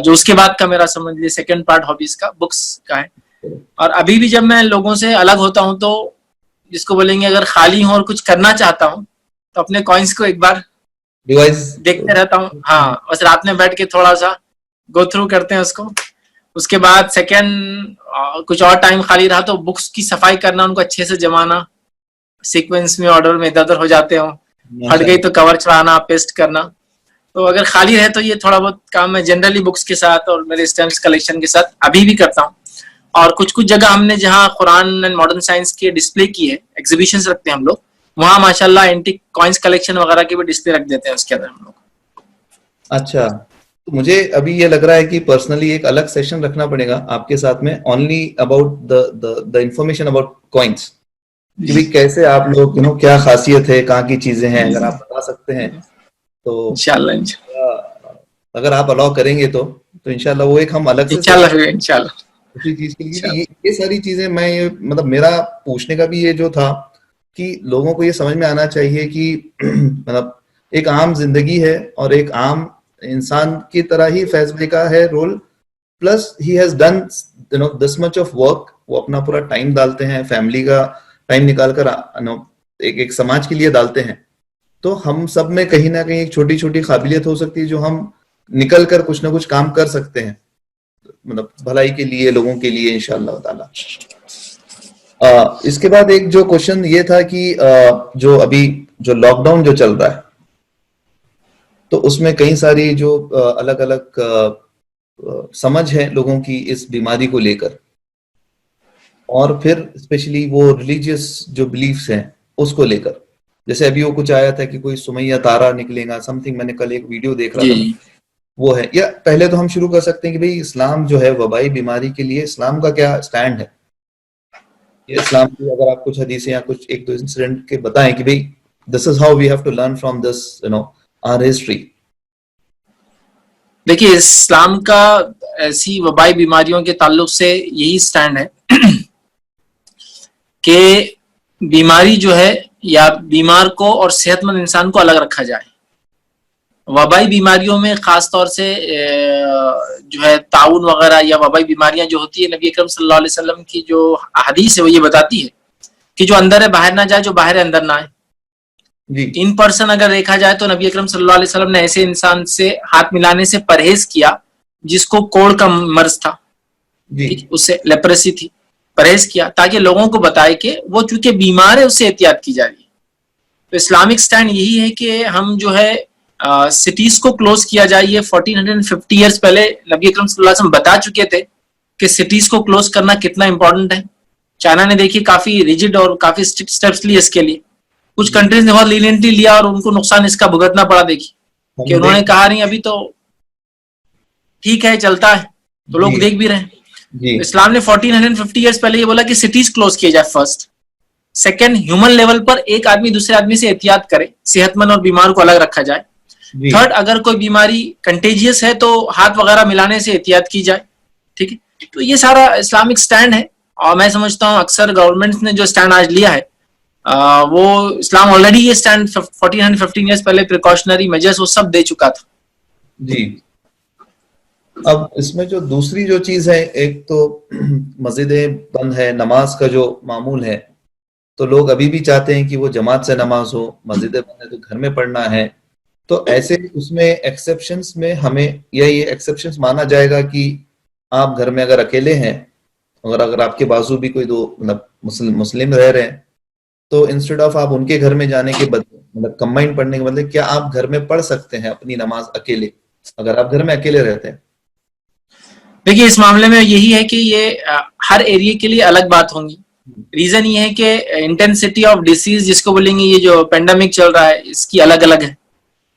जो उसके बाद का मेरा समझ लीजिए सेकंड पार्ट हॉबीज का बुक्स का है। और अभी भी जब मैं लोगों से अलग होता हूँ, तो जिसको बोलेंगे अगर खाली हूँ और कुछ करना चाहता हूँ, तो अपने कॉइन्स को एक बार देखते रहता हूँ। हाँ, बस रात में बैठ के थोड़ा सा गो थ्रू करते हैं उसको। उसके बाद सेकेंड कुछ और टाइम खाली रहा तो बुक्स की सफाई करना, उनको अच्छे से जमाना, सीक्वेंस में ऑर्डर में इधर उधर हो जाते हो, हट गई तो कवर चढ़ाना, पेस्ट करना। तो अगर खाली रहे तो ये थोड़ा बहुत काम मैं जनरली बुक्स के साथ और मेरे स्टैम्प्स कलेक्शन के साथ अभी भी करता हूँ। और कुछ कुछ जगह हमने जहाँ कुरान एंड मॉडर्न साइंस की डिस्प्ले की है, एग्जीबिशंस रखते हैं हम लोग, वहाँ माशाल्लाह एंटीक कॉइन्स कलेक्शन वगैरह की भी डिस्प्ले रख देते हैं उसके अंदर हम लोग। अच्छा, तो मुझे अभी ये लग रहा है कि पर्सनली एक अलग सेशन रखना पड़ेगा आपके साथ में, only about the information about coins, कि भाई कैसे आप लोग क्या खासियत है, कहाँ की चीजें हैं, अगर आप बता सकते हैं तो इंशाल्लाह, अगर आप अलाउ करेंगे तो इंशाल्लाह वो एक हम अलग से इंशाल्लाह उसी चीज के लिए। ये सारी चीजें मैं मतलब मेरा पूछने का भी ये जो था कि लोगों को ये समझ में आना चाहिए कि मतलब एक आम जिंदगी है और एक आम इंसान की तरह ही फैज भाई का है role, plus he has done this much of work. वो अपना पूरा टाइम डालते हैं, फैमिली का टाइम निकाल कर एक समाज के लिए डालते हैं। तो हम सब में कहीं ना कहीं एक छोटी छोटी काबिलियत हो सकती है जो हम निकल कर कुछ ना कुछ काम कर सकते हैं, मतलब भलाई के लिए, लोगों के लिए, इंशाअल्लाह ताला। इसके बाद एक जो क्वेश्चन ये था कि जो अभी जो लॉकडाउन जो चल रहा है, तो उसमें कई सारी जो अलग अलग समझ है लोगों की इस बीमारी को लेकर, और फिर स्पेशली वो रिलीजियस जो बिलीफ्स हैं उसको लेकर। जैसे अभी वो कुछ आया था कि कोई सुमैया तारा निकलेगा समथिंग, मैंने कल एक वीडियो देख रहा था, जी वो है। या पहले तो हम शुरू कर सकते हैं कि भाई इस्लाम जो है वबाई बीमारी के लिए इस्लाम का क्या स्टैंड है। ये इस्लाम की अगर आप कुछ हदीसें या कुछ एक दो इंसिडेंट के बताएं कि भाई this is how we have to learn from this our history. देखिए, इस्लाम का ऐसी वबाई बीमारियों के ताल्लुक से यही स्टैंड है कि बीमारी जो है या बीमार को और सेहतमंद इंसान को अलग रखा जाए। वबाई बीमारियों में खास तौर से जो है ताउन वगैरह या वबाई बीमारियां जो होती है, नबी अकरम सल्लल्लाहु अलैहि वसल्लम की जो हदीस है वो ये बताती है कि जो अंदर है बाहर ना जाए, जो बाहर है अंदर ना आए। इन पर्सन अगर देखा जाए तो नबी अकरम सल्लल्लाहु अलैहि वसल्लम ने ऐसे इंसान से हाथ मिलाने से परहेज किया जिसको कोढ़ का मर्ज था, ठीक, उससे लेप्रेसी थी, परहेज किया ताकि लोगों को बताए कि वो चूंकि बीमार है उससे एहतियात की जा रही है। तो इस्लामिक स्टैंड यही है कि हम जो है सिटीज को क्लोज किया जाए। ये 1450 ईयर्स पहले नबी अकरम सल्लल्लाहु अलैहि वसल्लम बता चुके थे कि सिटीज को क्लोज करना कितना इंपॉर्टेंट है। चाइना ने देखिए काफी रिजिड और काफी स्ट्रिक्ट स्टेप्स लिए इसके लिए। कुछ कंट्रीज ने बहुत लीनियंटली लिया और उनको नुकसान इसका भुगतना पड़ा। देखिए कि उन्होंने कहा नहीं अभी तो ठीक है चलता है, तो लोग देख भी रहे हैं। तो इस्लाम ने 1450 ईयर्स पहले ये बोला कि सिटीज क्लोज किए जाए फर्स्ट। सेकंड, ह्यूमन लेवल पर एक आदमी दूसरे आदमी से एहतियात करे, सेहतमंद और बीमार को अलग रखा जाए। थर्ड, अगर कोई बीमारी कंटेजियस है तो हाथ वगैरह मिलाने से एहतियात की जाए, ठीक है। तो ये सारा इस्लामिक स्टैंड है और मैं समझता हूँ अक्सर गवर्नमेंट्स ने जो स्टैंड आज लिया है वो इस्लाम ऑलरेडी ये स्टैंड 1415 ईयर्स पहले प्रिकॉशनरी मेजर्स वो सब दे चुका था। जी। अब इसमें जो दूसरी जो चीज है, एक तो मस्जिदें बंद है, नमाज का जो मामूल है, तो लोग अभी भी चाहते हैं कि वो जमात से नमाज हो, मस्जिदें बंद है तो घर में पढ़ना है। तो ऐसे उसमें एक्सेप्शंस में हमें ये एक्सेप्शंस माना जाएगा कि आप घर में अगर अकेले हैं, अगर आपके बाजू भी कोई दो मतलब मुस्लिम रह रहे हैं, तो इंस्टेड ऑफ आप उनके घर में जाने के बदले मतलब कंबाइन पढ़ने के बदले क्या आप घर में पढ़ सकते हैं अपनी नमाज अकेले, अगर आप घर में अकेले रहते हैं। देखिए इस मामले में यही है कि ये हर एरिया के लिए अलग बात होंगी। रीजन ये है कि इंटेंसिटी ऑफ डिसीज जिसको बोलेंगे, ये जो पेंडेमिक चल रहा है इसकी अलग अलग है।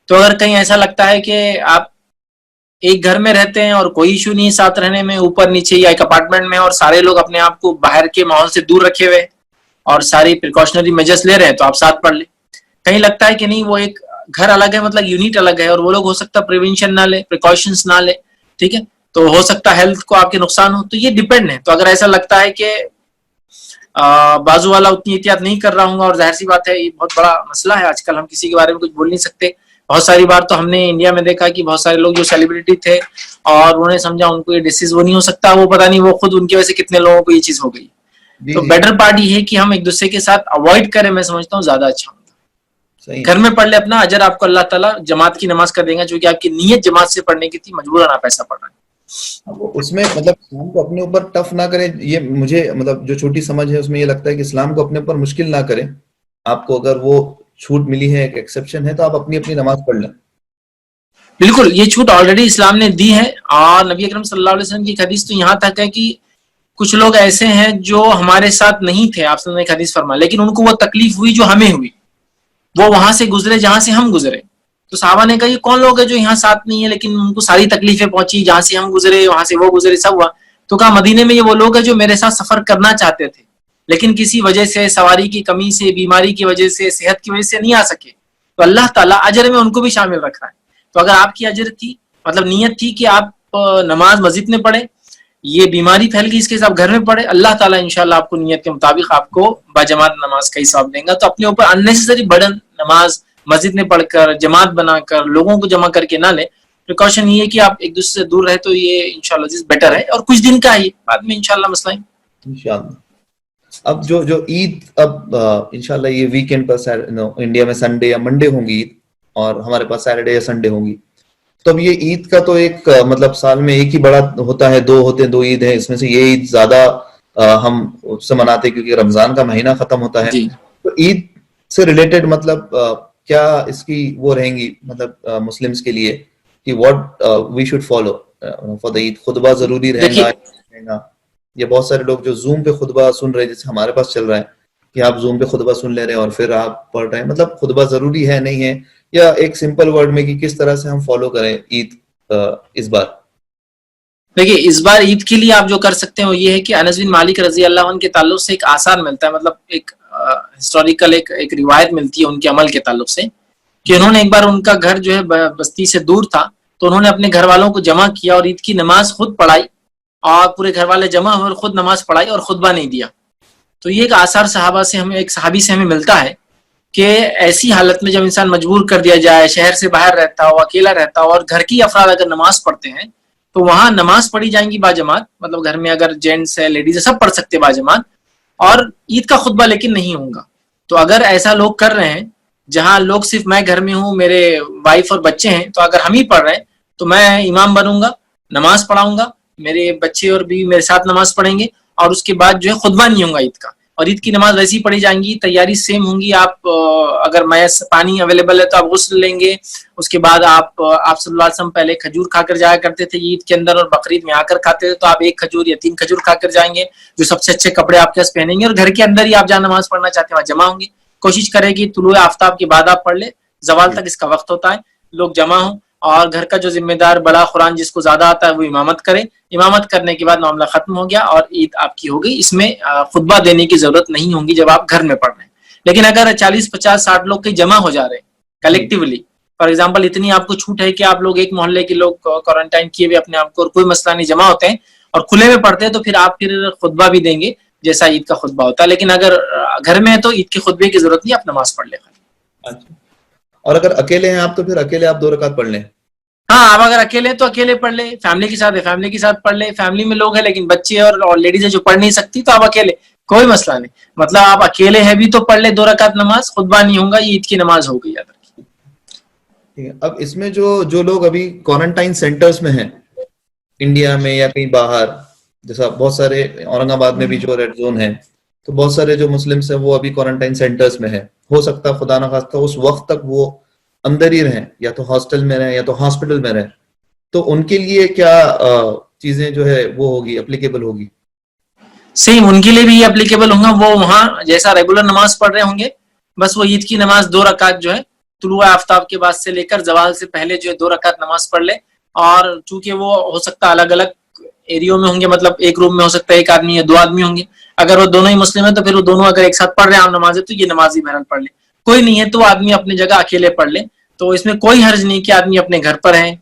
तो अगर कहीं ऐसा लगता है कि आप एक घर में रहते हैं और कोई इशू नहीं साथ रहने में, ऊपर नीचे या एक अपार्टमेंट में, और सारे लोग अपने आप को बाहर के माहौल से दूर रखे हुए और सारी प्रिकॉशनरी मेजर्स ले रहे हैं, तो आप साथ पढ़ ले। कहीं लगता है कि नहीं वो एक घर अलग है, मतलब यूनिट अलग है, और वो लोग हो सकता है प्रिवेंशन ना ले, प्रिकॉशंस ना ले, ठीक है, तो हो सकता है हेल्थ को आपके नुकसान हो। तो ये डिपेंड है। तो अगर ऐसा लगता है कि बाजू वाला उतनी एहतियात नहीं कर रहा हूँ, और जाहिर सी बात है ये बहुत बड़ा मसला है आजकल, हम किसी के बारे में कुछ बोल नहीं सकते। बहुत सारी बार तो हमने इंडिया में देखा कि बहुत सारे लोग जो सेलिब्रिटी थे और उन्होंने समझा उनको ये डिसीज वो नहीं हो सकता, वो पता नहीं वो खुद उनकी वजह से कितने लोगों को ये चीज हो गई। तो बेटर पार्ट ये है कि हम एक दूसरे के साथ अवॉइड करें, मैं समझता हूँ ज्यादा अच्छा होगा। घर में पढ़ ले अपना, अजर आपको अल्लाह ताला जमात की नमाज कर देगा, क्योंकि आपकी नीयत जमात से पढ़ने की थी, मजबूरन आप ऐसा पढ़ रहे हैं। उसमें मतलब इस्लाम को अपने ऊपर टफ ना करें, ये मुझे मतलब जो छोटी समझ है उसमें ये लगता है कि इस्लाम को अपने ऊपर मुश्किल ना करें। आपको अगर वो छूट मिली है, एक एक्सेप्शन है, तो आप अपनी अपनी नमाज पढ़ लें। बिल्कुल, ये छूट ऑलरेडी इस्लाम ने दी है। और नबी अकरम सल्लल्लाहु अलैहि वसल्लम की हदीस तो यहाँ तक है कि कुछ लोग ऐसे हैं जो हमारे साथ नहीं थे, आपने एक हदीस फरमाया, लेकिन उनको वो तकलीफ हुई जो हमें हुई, वो वहां से गुजरे जहां से हम गुजरे। तो साहबा ने कहा ये कौन लोग है जो यहाँ साथ नहीं है लेकिन उनको सारी तकलीफें पहुंची, जहां से हम गुजरे वहां से वो गुजरे, सब हुआ। तो कहा मदीने में ये वो लोग हैं जो मेरे साथ सफर करना चाहते थे लेकिन किसी वजह से, सवारी की कमी से, बीमारी की वजह से, सेहत की वजह से नहीं आ सके। तो अल्लाह ताला अजर में उनको भी शामिल रखा है। तो अगर आपकी अजर थी, मतलब नीयत थी कि आप नमाज मस्जिद में पढ़े, ये बीमारी फैल गई इसके साथ घर में पढ़े, अल्लाह ताला इंशाल्लाह आपको नीयत के मुताबिक आपको बाजमात नमाज का हिसाब देगा। तो अपने ऊपर अननेसेसरी बर्डन नमाज मस्जिद में पढ़कर, जमात बनाकर, लोगों को जमा करके ना ले। प्रिकॉशन ये है कि आप एक दूसरे से दूर रहे, तो ये इंशाल्लाह बेटर है, और कुछ दिन का है, बाद में इंशाल्लाह मसला है इंशाल्लाह। अब जो ईद, अब इंशाल्लाह ये वीकेंड पर इंडिया में संडे या मंडे होंगी ईद, और हमारे पास सैटरडे या संडे होंगी। तो अब ये ईद का तो एक मतलब साल में एक ही बड़ा होता है, दो ईद है, इसमें से ये ईद ज्यादा हम उससे मनाते हैं क्योंकि रमजान का महीना खत्म होता है। तो ईद से रिलेटेड मतलब क्या इसकी वो रहेंगी मतलब मुस्लिम्स के लिए कि what we should follow for the Eid? खुतबा जरूरी रहेगा? ये बहुत सारे लोग जो जूम पे खुतबा सुन रहे हैं, जैसे हमारे पास चल रहा है, कि आप जूम पे खुतबा सुन ले रहे हैं और फिर आप पढ़ रहे हैं? मतलब खुतबा जरूरी है नहीं है, या एक सिंपल वर्ड में कि किस तरह से हम फॉलो करें ईद इस बार? देखिए, इस बार ईद के लिए आप जो कर सकते हैं वो ये है कि अनस बिन मालिक रजी अल्लाह अन्हु के ताल्लुक से एक आसार मिलता है, मतलब एक हिस्टोरिकल एक रिवायत मिलती है उनके अमल के ताल्लुक से, कि उन्होंने एक बार, उनका घर जो है बस्ती से दूर था, तो उन्होंने अपने घर वालों को जमा किया और ईद की नमाज खुद पढ़ाई, और पूरे घर वाले जमा हुए और खुद नमाज पढ़ाई और खुतबा नहीं दिया। तो ये एक आसार सहाबा से हमें, एक सहाबी से हमें मिलता है कि ऐसी हालत में जब इंसान मजबूर कर दिया जाए, शहर से बाहर रहता हो, अकेला रहता हो, और घर की अफराद अगर नमाज पढ़ते हैं तो वहां नमाज पढ़ी जाएंगी बाजमात, मतलब घर में अगर जेंट्स है, लेडीज है, सब पढ़ सकते बाजमात, और ईद का खुतबा लेकिन नहीं होगा। तो अगर ऐसा लोग कर रहे हैं, जहां लोग सिर्फ मैं घर में हूँ, मेरे वाइफ और बच्चे हैं, तो अगर हम ही पढ़ रहे हैं तो मैं इमाम बनूंगा, नमाज पढ़ाऊंगा, मेरे बच्चे और भी मेरे साथ नमाज पढ़ेंगे, और उसके बाद जो है खुतबा नहीं होगा ईद का, और ईद की नमाज वैसी पढ़ी जाएंगी, तैयारी सेम होंगी। आप अगर मैस पानी अवेलेबल है तो आप गुस्ल लेंगे, उसके बाद आप सल्लल्लाहु अलैहि वसल्लम पहले खजूर खाकर जाया करते थे ईद के अंदर, और बकरीद में आकर खाते थे, तो आप 1 खजूर या 3 खजूर खाकर जाएंगे, जो सबसे अच्छे कपड़े आपके पास पहनेंगे, और घर के अंदर ही आप जहाँ नमाज पढ़ना चाहते हैं वहां जमा होंगे। कोशिश करें कि तुलुए आफ्ताब के बाद आप पढ़ ले, जवाल तक इसका वक्त होता है, लोग जमा हों, और घर का जो जिम्मेदार बड़ा कुरान जिसको ज्यादा आता है वो इमामत करे, इमामत करने के बाद मामला खत्म हो गया और ईद आपकी हो गई। इसमें खुतबा देने की जरूरत नहीं होगी जब आप घर में पढ़ रहे हैं। लेकिन अगर 40, 50, 60 लोग कहीं जमा हो जा रहे हैं कलेक्टिवली, फॉर एग्जाम्पल इतनी आपको छूट है कि आप लोग एक मोहल्ले के लोग क्वारंटाइन किए हुए अपने आप को, और कोई मसला नहीं, जमा होते हैं और खुले में पढ़ते हैं, तो फिर आप फिर खुतबा भी देंगे जैसा ईद का खुतबा होता है। लेकिन अगर घर में है तो ईद के खुतबे की जरूरत नहीं, आप नमाज पढ़ ले। अच्छा, और अगर अकेले हैं आप तो फिर अकेले आप 2 रकात पढ़ लें? हाँ, आप अगर अकेले हैं तो अकेले पढ़ ले, फैमिली के साथ है फैमिली के साथ पढ़ ले, फैमिली में लोग हैं लेकिन बच्चे और लेडीज है जो पढ़ नहीं सकती, तो आप अकेले, कोई मसला नहीं। मतलब आप अकेले हैं भी तो पढ़ ले 2 रकात नमाज, खुतबा नहीं होगा, ये ईद की नमाज हो गई। याद रखिए। ठीक है। अब इसमें जो लोग अभी क्वारंटाइन सेंटर्स में हैं, इंडिया में या कहीं बाहर, जैसा बहुत सारे औरंगाबाद में भी जो रेड जोन है, तो बहुत सारे जो मुस्लिम्स हैं वो अभी क्वारंटाइन सेंटर्स में है, हो सकता है खुदा ना खास्ता उस वक्त तक वो अंदर ही रहें, या तो हॉस्टल में रहें या तो हॉस्पिटल में रहें, तो उनके लिए क्या चीजें जो है वो होगी, एप्लीकेबल होगी? सेम उनके लिए भी एप्लीकेबल होगा, वो वहां जैसा रेगुलर नमाज पढ़ रहे होंगे, बस वो ईद की नमाज 2 रकात जो है तुलुआ आफ्ताब के बाद से लेकर जवाल से पहले जो है 2 रकात नमाज पढ़ ले। और चूंकि वो हो सकता है अलग अलग एरियो में होंगे, मतलब एक रूम में हो सकता है 1 आदमी या 2 आदमी होंगे, अगर वो दोनों ही मुस्लिम है तो फिर वो दोनों अगर एक साथ पढ़ रहे हैं आम नमाज है तो ये नमाज ही बहरहाल पढ़ ले, कोई नहीं है तो आदमी अपनी जगह अकेले पढ़ ले। तो इसमें कोई हर्ज नहीं कि आदमी अपने घर पर है,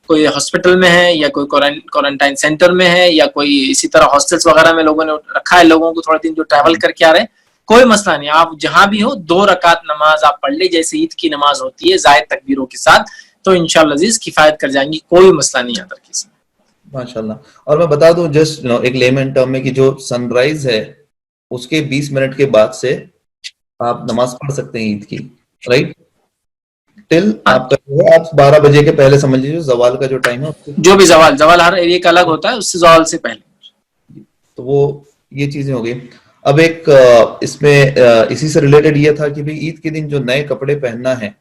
कोई हॉस्पिटल में है, या कोई क्वारंटाइन सेंटर में है, या कोई इसी तरह हॉस्टल्स वगैरह में लोगों ने रखा है लोगों को थोड़े दिन जो ट्रैवल करके आ रहे हैं, कोई मसला नहीं। आप जहां भी हो 2 रकात नमाज आप पढ़ ले जैसे ईद की नमाज होती है जायद तकबीरों के साथ, तो इंशाअल्लाह अजीज किफायत कर जाएंगी, कोई मसला नहीं आता किसी में। माशाल्लाह। और मैं बता दूं जस्ट एक लेमन टर्म में कि जो सनराइज है उसके 20 मिनट के बाद से आप नमाज पढ़ सकते हैं ईद की, राइट? टिल आप 12 बजे के पहले समझ लीजिए, जवाल का जो टाइम है जो भी जवाल हर एरिया का अलग होता है, उससे जवाल से पहले, तो वो ये चीजें हो गई। अब एक इसमें इसी से रिलेटेड ये था कि भाई ईद के दिन जो नए कपड़े पहनना है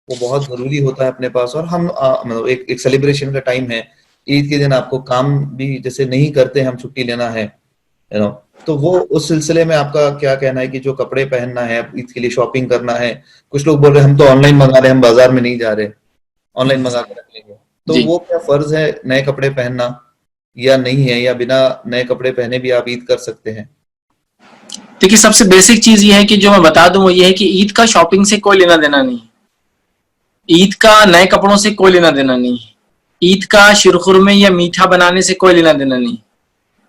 वो बहुत जरूरी होता है अपने पास, और हम मतलब एक सेलिब्रेशन का टाइम है, ईद के दिन आपको काम भी जैसे नहीं करते, हम छुट्टी लेना है, यू नो, तो वो उस सिलसिले में आपका क्या कहना है कि जो कपड़े पहनना है, ईद के लिए शॉपिंग करना है, कुछ लोग बोल रहे हैं हम तो ऑनलाइन मंगा रहे हैं, हम बाजार में नहीं जा रहे, ऑनलाइन मंगा के रख लेंगे, तो वो क्या फर्ज है नए कपड़े पहनना या नहीं है, या बिना नए कपड़े पहने भी आप ईद कर सकते हैं? देखिए, सबसे बेसिक चीज ये है कि जो मैं बता दूं वो ये है कि ईद का शॉपिंग से कोई लेना देना नहीं, ईद का नए कपड़ों से कोई लेना देना नहीं, ईद का शिरखुरमे या मीठा बनाने से कोई लेना देना नहीं।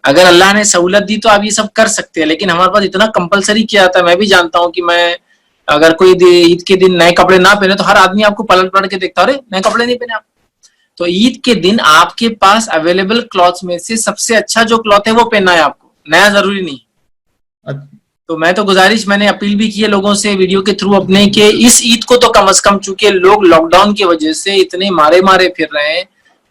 अगर अल्लाह ने सहूलत दी तो आप ये सब कर सकते हैं, लेकिन हमारे पास इतना कंपलसरी किया जाता है। मैं भी जानता हूँ कि मैं अगर कोई ईद के दिन नए कपड़े ना पहने तो हर आदमी आपको पलट पलट के देखता है, अरे नए कपड़े नहीं पहने आप। तो ईद के दिन आपके पास अवेलेबल क्लॉथ्स में से सबसे अच्छा जो क्लॉथ है वो पहनना है आपको, नया जरूरी नहीं। तो मैं तो गुजारिश, मैंने अपील भी की है लोगों से वीडियो के थ्रू अपने, के इस ईद को तो कम से कम, चूंकि लोग लॉकडाउन की वजह से इतने मारे फिर रहे हैं,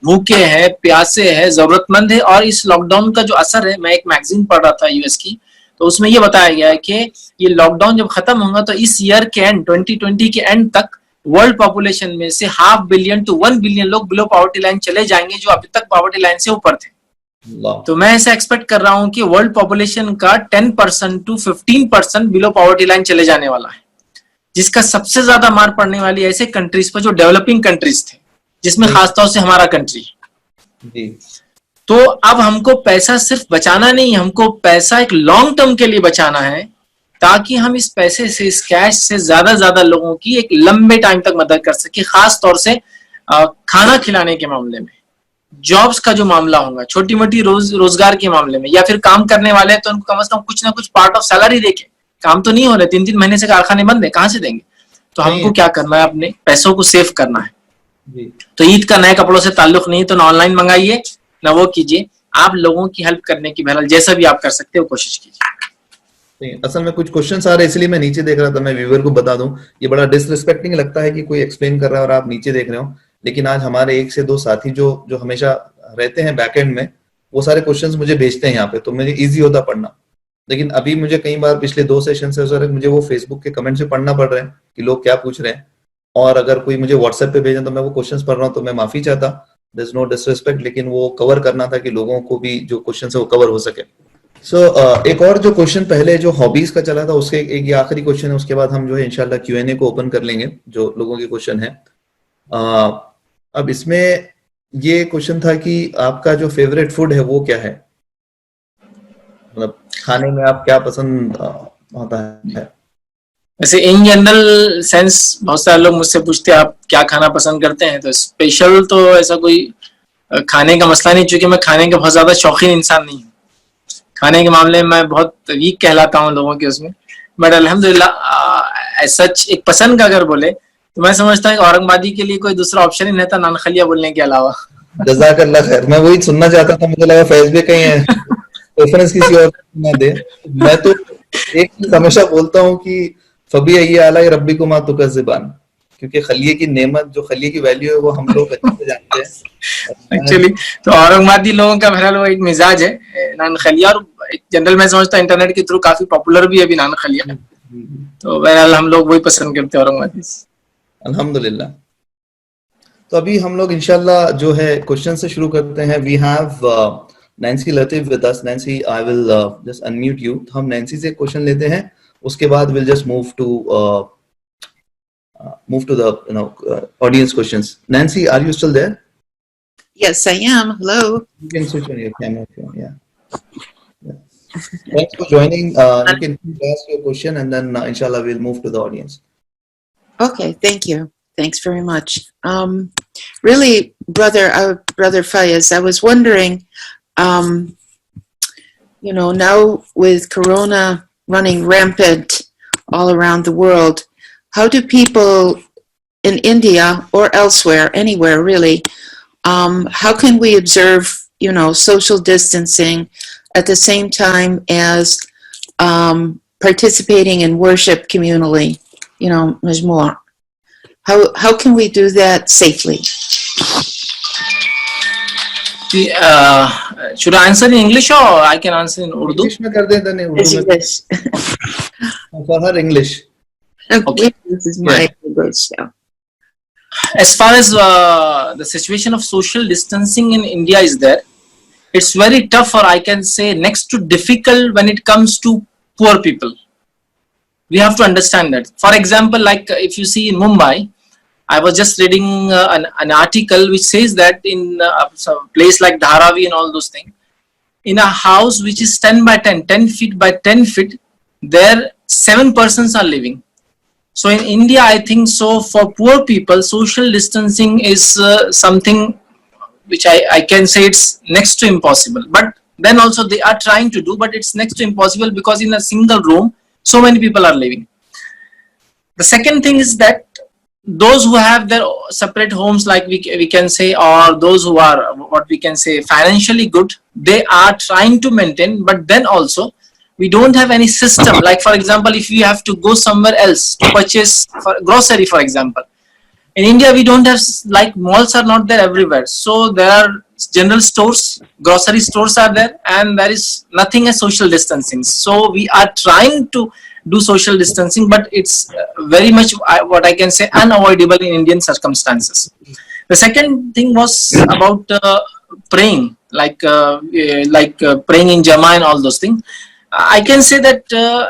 भूखे हैं, प्यासे हैं, जरूरतमंद है, और इस लॉकडाउन का जो असर है, मैं एक मैगजीन पढ़ रहा था यूएस की, तो उसमें ये बताया गया है कि ये लॉकडाउन जब खत्म होगा तो इस ईयर के एंड 2020 के एंड तक वर्ल्ड पॉपुलेशन में से 500 बिलियन to 1 बिलियन लोग बिलो पॉवर्टी लाइन चले जाएंगे, जो अभी तक पॉवर्टी लाइन से ऊपर थे। अल्लाह। तो मैं ऐसा एक्सपेक्ट कर रहा हूं कि वर्ल्ड पॉपुलेशन का 10% to 15% बिलो पॉवर्टी लाइन चले जाने वाला है, जिसका सबसे ज्यादा मार पड़ने वाली ऐसे कंट्रीज पर जो डेवलपिंग कंट्रीज थे, जिसमें खासतौर से हमारा कंट्री है। जी तो अब हमको पैसा सिर्फ बचाना नहीं, हमको पैसा एक लॉन्ग टर्म के लिए बचाना है, ताकि हम इस पैसे से, इस कैश से ज्यादा लोगों की एक लंबे टाइम तक मदद कर सके, खास तौर से खाना खिलाने के मामले में, जॉब्स का जो मामला होगा, छोटी मोटी रोजगार के मामले में, या फिर काम करने वाले हैं तो उनको कम से कम कुछ ना कुछ पार्ट ऑफ सैलरी देके, काम तो नहीं हो रहे, 3-3 महीने से कारखाने बंद है, कहाँ से देंगे? तो हमको क्या करना है, अपने पैसों को सेव करना है। जी तो ईद का नए कपड़ों से ताल्लुक नहीं, तो ना ऑनलाइन मंगाइए ना वो कीजिए, आप लोगों की हेल्प करने की बहरहाल जैसा भी आप कर सकते हो कोशिश कीजिए। नहीं, असल में कुछ क्वेश्चंस आ रहे इसलिए मैं नीचे देख रहा था। मैं व्यूअर को बता दूं, ये बड़ा डिसरिस्पेक्टिंग लगता है कि कोई एक्सप्लेन कर रहा है और आप नीचे देख रहे हो, लेकिन आज हमारे 1 से 2 साथी जो हमेशा रहते हैं बैकएंड में, वो सारे क्वेश्चंस मुझे भेजते हैं यहाँ पे, तो मुझे इजी होता पढ़ना। लेकिन अभी मुझे कई बार पिछले 2 सेशन से मुझे वो फेसबुक के कमेंट से पढ़ना पड़ रहा है कि लोग क्या पूछ रहे हैं, और अगर कोई मुझे व्हाट्सएप पे भेजे तो मैं वो क्वेश्चंस पढ़ रहा हूँ, तो मैं माफी चाहता, देयर इज नो डिसरिस्पेक्ट, लेकिन वो कवर करना था कि लोगों को भी जो क्वेश्चन है वो कवर हो सके। सो एक और जो क्वेश्चन पहले जो हॉबीज का चला था, उसके एक ये आखिरी क्वेश्चन है, उसके बाद हम जो है इंशाल्लाह Q&A को ओपन कर लेंगे जो लोगों के क्वेश्चन है। अब इसमें ये क्वेश्चन था कि आपका जो फेवरेट फूड है वो क्या है, मतलब खाने में आप क्या पसंद होता है? वैसे इन जनरल सेंस बहुत सारे लोग मुझसे पूछते हैं आप क्या खाना पसंद करते हैं, तो स्पेशल तो ऐसा कोई खाने का मसला नहीं, चूंकि मैं खाने का बहुत ज्यादा शौकीन इंसान नहीं हूँ, खाने के मामले में मैं बहुत वीक कहलाता हूँ लोगों के उसमें, बट अल्हम्दुलिल्लाह सच एक पसंद का अगर बोले तो मैं समझता हूँ कि औरंगाबादी के लिए कोई दूसरा ऑप्शन ही नहीं था नान खलिया बोलने के अलावा। जज़ाकल्लाह खैर, मैं वही सुनना चाहता था, मुझे लगा फैज भी कहीं है रेफरेंस किसी और ना दे। मैं तो एक चीज हमेशा बोलता हूँ कि फबी अय्या अला रब्बिकुमा तुकज़्ज़िबान, क्योंकि खलिए की नेमत, जो खलिए की वैल्यू है वो हम लोग अच्छे से जानते हैं एक्चुअली तो औरंगाबादी लोगों का बहरहाल वो एक मिजाज है नान खलिया, और जनरल मैं समझता हूँ इंटरनेट के थ्रू काफी पॉपुलर भी है अभी नान खलिया, तो बहरहाल हम लोग वही पसंद करते हैं औरंगाबादी। अल्हम्दुलिल्लाह। तो अभी हम लोग इंशाल्लाह जो है क्वेश्चन से शुरू करते हैं। We have Nancy Latif with us. Nancy, I will just unmute you. हम नैंसी से क्वेश्चन लेते हैं, उसके बाद will just move to the audience questions. Nancy, are you still there? Yes, I am. Hello. You can switch on your camera if you want. Yeah. Thanks for joining. You can ask your question and then inshallah we'll move to the audience. Okay, thank you. Thanks very much. Really, brother Fayez, I was wondering, now with Corona running rampant all around the world, how do people in India or elsewhere, anywhere really, how can we observe, social distancing at the same time as participating in worship communally, majmua? How can we do that safely? Should I answer in English or I can answer in Urdu? English में कर दें, नहीं उर्दू में। English. For her English. Okay, this is my English. Yeah. As far as the situation of social distancing in India is there, it's very tough, or I can say next to difficult when it comes to poor people. We have to understand that. For example, like if you see in Mumbai, I was just reading an article which says that in some place like Dharavi and all those things, in a house which is 10 by 10, 10 feet by 10 feet, there 7 persons are living. So in India, I think so for poor people, social distancing is something which I can say it's next to impossible. But then also they are trying to do, but it's next to impossible because in a single room, so many people are living. The second thing is that those who have their separate homes, like we can say, or those who are what we can say financially good, they are trying to maintain, but then also we don't have any system. Like for example, if you have to go somewhere else to purchase for grocery, for example, in India we don't have, like malls are not there everywhere, so there are general stores, grocery stores are there, and there is nothing as social distancing. So we are trying to do social distancing, but it's very much what I can say unavoidable in Indian circumstances. The second thing was about praying. praying in Jama and all those things. I can say that,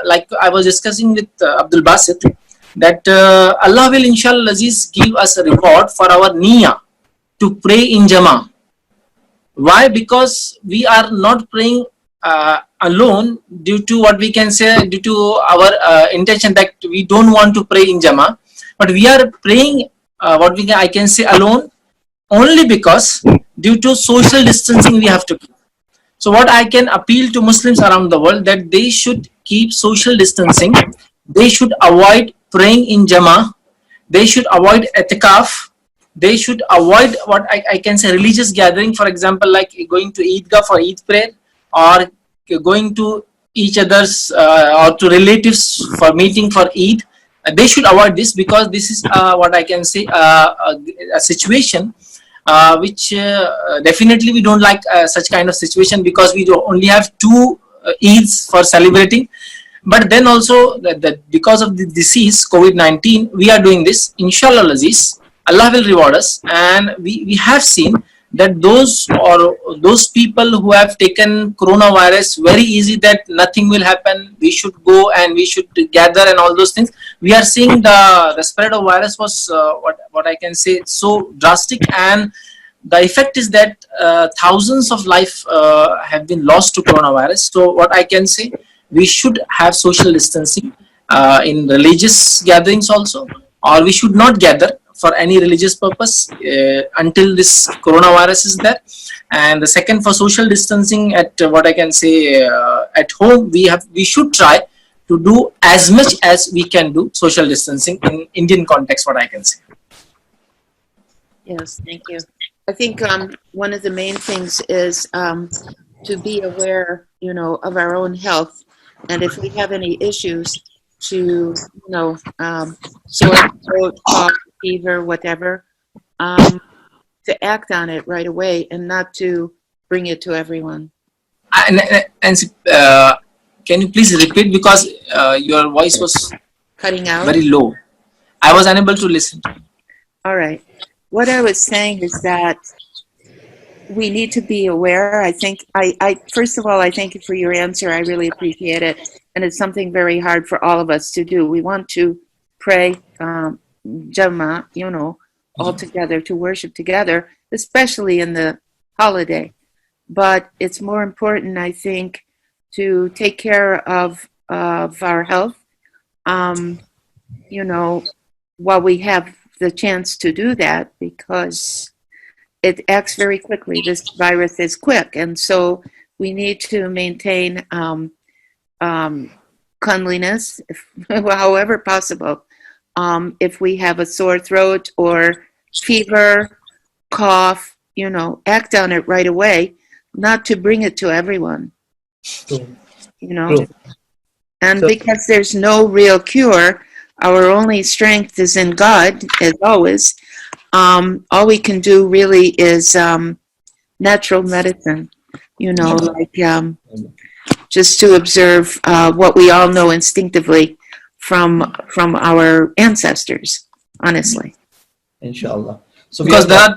like I was discussing with Abdul Basit, that Allah will inshallah Aziz give us a reward for our niyyah to pray in Jama. Why? Because we are not praying alone due to what we can say, due to our intention that we don't want to pray in Jama, but we are praying I can say alone only because due to social distancing we have to keep. So what I can appeal to Muslims around the world, that they should keep social distancing, they should avoid praying in Jama, they should avoid etikaf, they should avoid what I can say religious gathering, for example like going to Eidgah for Eid prayer, or going to each other's or to relatives for meeting for Eid. They should avoid this, because this is what I can say a situation which definitely we don't like such kind of situation, because we only have two Eids for celebrating. But then also because of the disease COVID-19 we are doing this. Inshallah Aziz, Allah will reward us, and we have seen that those people who have taken coronavirus very easy, that nothing will happen, we should go and we should gather and all those things. We are seeing the spread of virus was what I can say so drastic, and the effect is that thousands of life have been lost to coronavirus. So what I can say, we should have social distancing in religious gatherings also, or we should not gather for any religious purpose until this coronavirus is there. And the second, for social distancing at what I can say at home, we should try to do as much as we can do social distancing in Indian context, what I can say. Yes, thank you. I think one of the main things is to be aware, of our own health, and if we have any issues, to sore throat, cough, fever, whatever, to act on it right away and not to bring it to everyone. And can you please repeat, because your voice was Cutting out. very low. I was unable to listen. All right. What I was saying is that we need to be aware. I think first of all, I thank you for your answer. I really appreciate it. And it's something very hard for all of us to do. We want to pray Jama, all together, to worship together, especially in the holiday. But it's more important, I think, to take care of our health, while we have the chance to do that, because it acts very quickly. This virus is quick, and so we need to maintain cleanliness, however possible. If we have a sore throat or fever, cough, act on it right away, not to bring it to everyone. True. And So- because there's no real cure, our only strength is in God, as always. All we can do really is natural medicine, just to observe what we all know instinctively from our ancestors, honestly. Inshallah. So Because there are go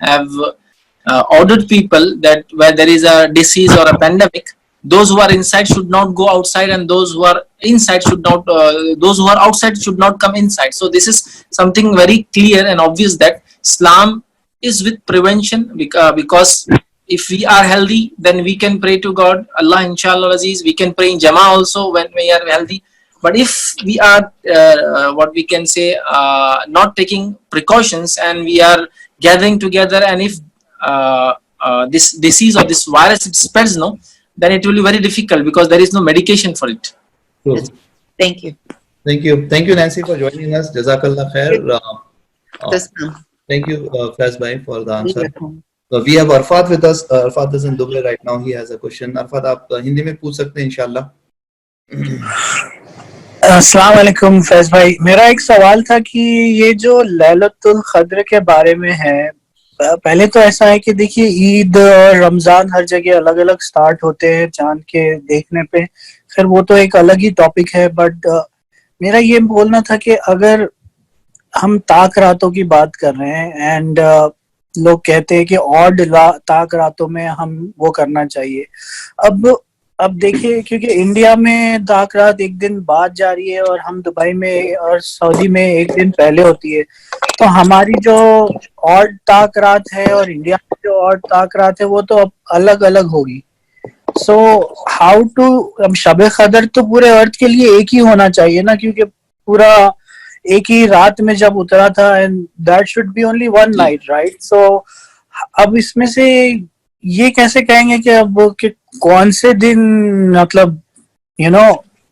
have ordered people that where there is a disease or a pandemic, those who are inside should not go outside, and those who are inside should not. Those who are outside should not come inside. So this is something very clear and obvious, that Islam is with prevention, because if we are healthy, then we can pray to God, Allah, inshallah Aziz. We can pray in Jama also when we are healthy. But if we are, what we can say, not taking precautions, and we are gathering together, and if this disease or this virus it spreads, then it will be very difficult, because there is no medication for it. True. Thank you. Thank you, Nancy, for joining us. Jazakallah khair. Just, Thank you, Faiz Bhai, for the answer. So we have Arfat with us. Arfat is in Dubai right now. He has a question. Arfat, आप हिंदी में पूछ सकते हैं इंशाल्लाह. अस्सलाम वालेकुम फैज भाई, मेरा एक सवाल था कि ये जो लैलतुल क़द्र के बारे में है, पहले तो ऐसा है कि देखिए ईद और रमजान हर जगह अलग अलग स्टार्ट होते हैं चांद के देखने पे, खैर वो तो एक अलग ही टॉपिक है, बट मेरा ये बोलना था कि अगर हम ताक रातों की बात कर रहे हैं एंड लोग कहते हैं कि ऑड ताक रातों में हम वो करना चाहिए। अब देखिए, क्योंकि इंडिया में ताक रात एक दिन बाद जा रही है और हम दुबई में और सऊदी में एक दिन पहले होती है, तो हमारी जो ऑड ताक रात है और इंडिया में जो ऑड ताक रात है वो तो अब अलग अलग होगी। सो हाउ टू, अब शब कदर तो पूरे अर्थ के लिए एक ही होना चाहिए ना, क्योंकि पूरा एक ही रात में जब उतरा था and that should be only one night, right? So अब इसमें से ये कैसे कहेंगे कि अब कि कौन से दिन, मतलब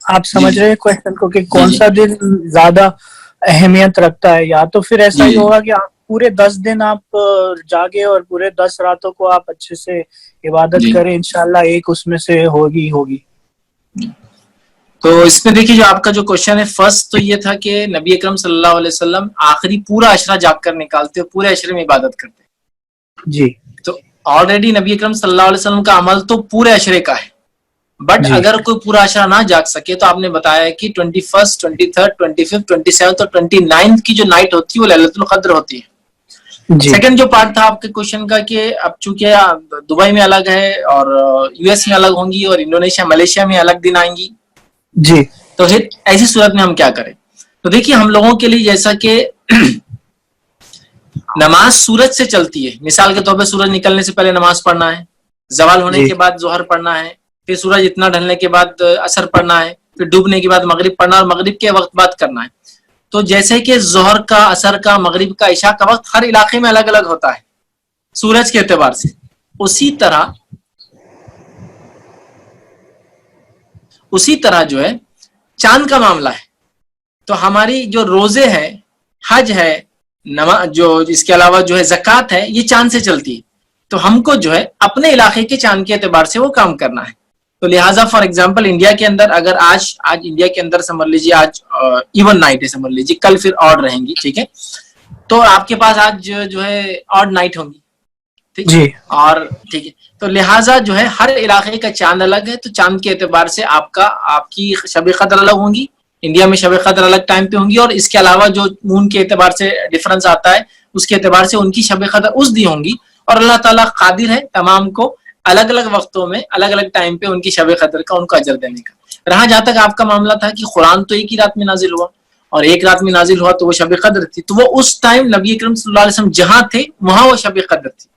आप समझ रहे हैं क्वेश्चन को, कि कौन सा दिन ज्यादा अहमियत रखता है? या तो फिर ऐसा ही होगा कि आप पूरे 10 दिन आप जागे और पूरे 10 रातों को आप अच्छे से इबादत करें, इंशाल्लाह एक उसमें से होगी। तो इसमें देखिए, जो आपका जो क्वेश्चन है फर्स्ट तो ये था कि नबी अकरम सल्लल्लाहु अलैहि वसल्लम आखिरी पूरा अशरा जाग कर निकालते हो, पूरे अशरे में इबादत करते जी। तो ऑलरेडी नबी अकरम सल्लल्लाहु अलैहि वसल्लम का अमल तो पूरे अशरे का है, बट अगर कोई पूरा अशरा ना जाग सके तो आपने बताया कि 21st, 23rd, 25th, 27th और 29th की जो नाइट होती है वो लैलतुल कद्र होती है। सेकंड जो पार्ट था आपके क्वेश्चन का कि अब चूंकि दुबई में अलग है और यूएस में अलग होंगी और इंडोनेशिया मलेशिया में अलग दिन आएंगी जी, तो फिर ऐसी सूरत में हम क्या करें? तो देखिए, हम लोगों के लिए जैसा कि नमाज सूरज से चलती है, मिसाल के तौर पे सूरज निकलने से पहले नमाज पढ़ना है, जवाल होने के बाद जोहर पढ़ना है, फिर सूरज इतना ढलने के बाद असर पढ़ना है, फिर डूबने के बाद मगरिब पढ़ना और मगरिब के वक्त बात करना है। तो जैसे कि जोहर का, असर का, मगरिब का, इशा का वक्त हर इलाके में अलग अलग होता है सूरज के एतबार से, उसी तरह जो है चांद का मामला है। तो हमारी जो रोजे हैं, हज है, नमाज, जो इसके अलावा जो है ज़कात है, ये चांद से चलती है। तो हमको जो है अपने इलाके के चांद के एतबार से वो काम करना है। तो लिहाजा फॉर एग्जांपल इंडिया के अंदर अगर आज इंडिया के अंदर समझ लीजिए आज इवन नाइट है, समझ लीजिए कल फिर ऑड रहेंगी, ठीक है? तो आपके पास आज जो है ऑड नाइट होंगी, ठीक है? और ठीक है, तो लिहाजा जो है हर इलाके का चांद अलग है, तो चांद के एतबार से आपकी शब कद्र अलग होंगी। इंडिया में शब कद्र अलग टाइम पे होंगी और इसके अलावा जो मून के एतबार से डिफरेंस आता है उसके एतबार से उनकी शब कद्र उस दी होंगी। और अल्लाह ताला कादिर है तमाम को अलग अलग वक्तों में अलग अलग टाइम पे उनकी शब कद्र का उनको अजर देने का। रहा जहां तक आपका मामला था कि कुरान तो एक ही रात में नाजिल हुआ और एक रात में नाजिल हुआ तो वो शब कद्र थी, तो वो उस टाइम नबी अकरम सल्लल्लाहु अलैहि वसल्लम जहां थे वहां वो शब कद्र थी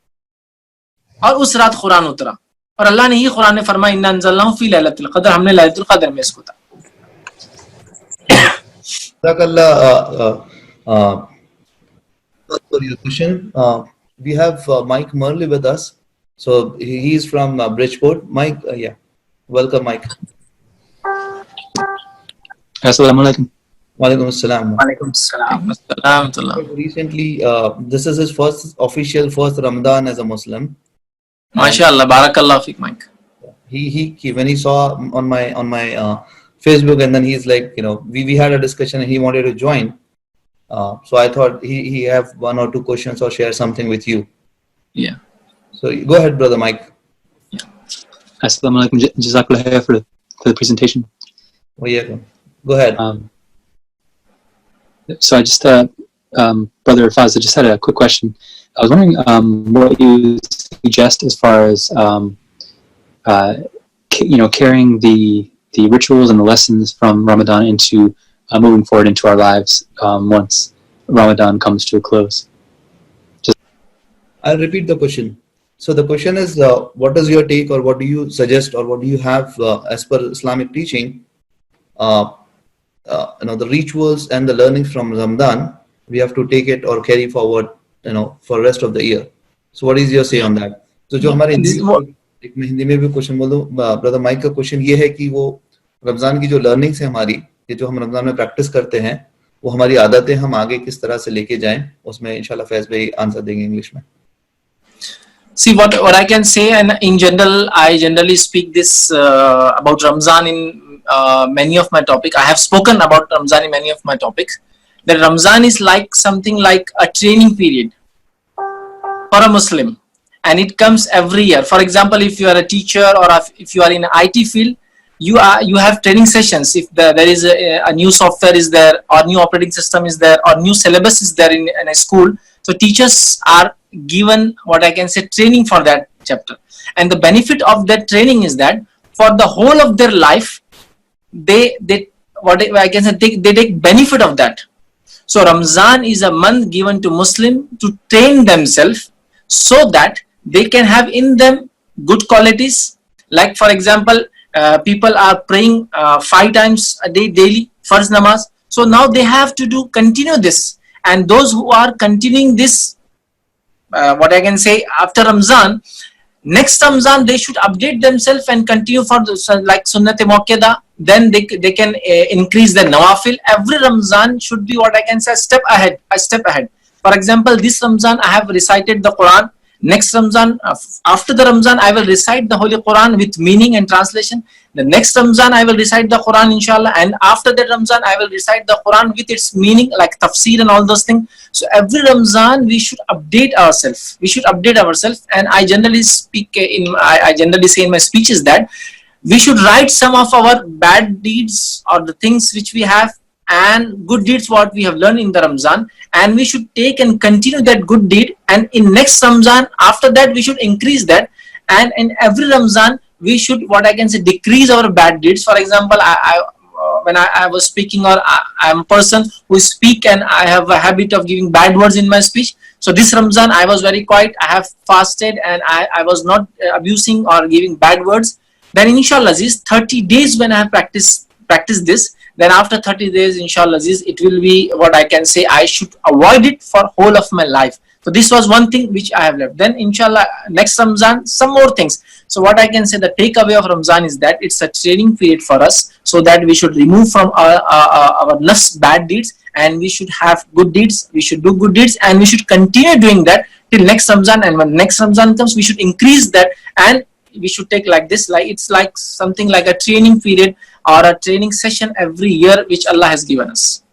और उस रात कुरान उतरा। और अल्लाह ने ही कुरान में फरमाया इन्ना अंज़लनाहु फी लैलतुल कद्र, हमने लैलतुल कद्र में इसको था। For your question, we have Mike Murley with us. So he is from Bridgeport. Mike, yeah, welcome, Mike. Assalamu alaikum. Walaikum assalam. Walaikum assalam. Recently, this is his first Ramadan as a Muslim. MashaAllah, barakallah fiqh, Mike. He when he saw on my Facebook, and then he's like, we had a discussion and he wanted to join. So I thought he have one or two questions or share something with you. Yeah. So go ahead, brother Mike. Yeah. Assalamu alaikum. Jazakallah khair for the presentation. Oh yeah, go ahead. So I just, Brother Faz, I just had a quick question. I was wondering what you suggest as far as carrying the rituals and the lessons from Ramadan into moving forward into our lives once Ramadan comes to a close. I'll repeat the question. So the question is, what is your take, or what do you suggest, or what do you have as per Islamic teaching? The rituals and the learnings from Ramadan, we have to take it or carry forward, for rest of the year. So what is your say on that? So जो हमारे हिंदी में भी question बोल दो, brother mic का question ये है कि वो रमजान की जो लर्निंग्स है हमारी, ये जो हम रमजान में प्रैक्टिस करते हैं, वो हमारी आदतें हम आगे किस तरह से लेके जाएं, उसमें इंशाल्लाह फैज भाई आंसर देंगे इंग्लिश में. See what I can say, and in general, I generally speak this about Ramzan in many of my topics. I have spoken about Ramzan in many of my topics. That Ramzan is like something like a training period for a Muslim, and it comes every year. For example, if you are a teacher or if you are in an IT field, you have training sessions. If there is a new software is there, or new operating system is there, or new syllabus is there in a school, so teachers are given what I can say training for that chapter. And the benefit of that training is that for the whole of their life, they what I can say they take benefit of that. So Ramzan is a month given to Muslim to train themselves so that they can have in them good qualities. Like for example, people are praying 5 times a day daily, first namaz. So now they have to continue this. And those who are continuing this, what I can say, after Ramzan, next Ramzan they should update themselves and continue for the, like Sunnat Muakkada. Then they can increase their nawafil. Every Ramzan should be what I can say a step ahead. For example, this Ramzan I have recited the Quran. Next Ramzan, after the Ramzan, I will recite the Holy Quran with meaning and translation. The next Ramzan, I will recite the Quran, inshallah. And after that Ramzan, I will recite the Quran with its meaning, like tafsir and all those things. So every Ramzan, we should update ourselves. And I generally I generally say in my speeches that we should write some of our bad deeds or the things which we have, and good deeds what we have learned in the Ramzan, and we should take and continue that good deed, and in next Ramzan after that we should increase that, and in every Ramzan we should what I can say decrease our bad deeds. For example, when I was speaking, or I am a person who speak and I have a habit of giving bad words in my speech. So this Ramzan I was very quiet, I have fasted, and I was not abusing or giving bad words. Then inshallah these 30 days when I have practiced this, then after 30 days inshallah it will be what I can say I should avoid it for whole of my life. So this was one thing which I have left. Then inshallah next Ramzan some more things. So what I can say, the takeaway of Ramzan is that it's a training period for us, so that we should remove from our nafs bad deeds, and we should have good deeds. We should do good deeds, and we should continue doing that till next Ramzan. And when next Ramzan comes, we should increase that, and we should take like this, like it's like something like a training period or a training session every year which Allah has given us.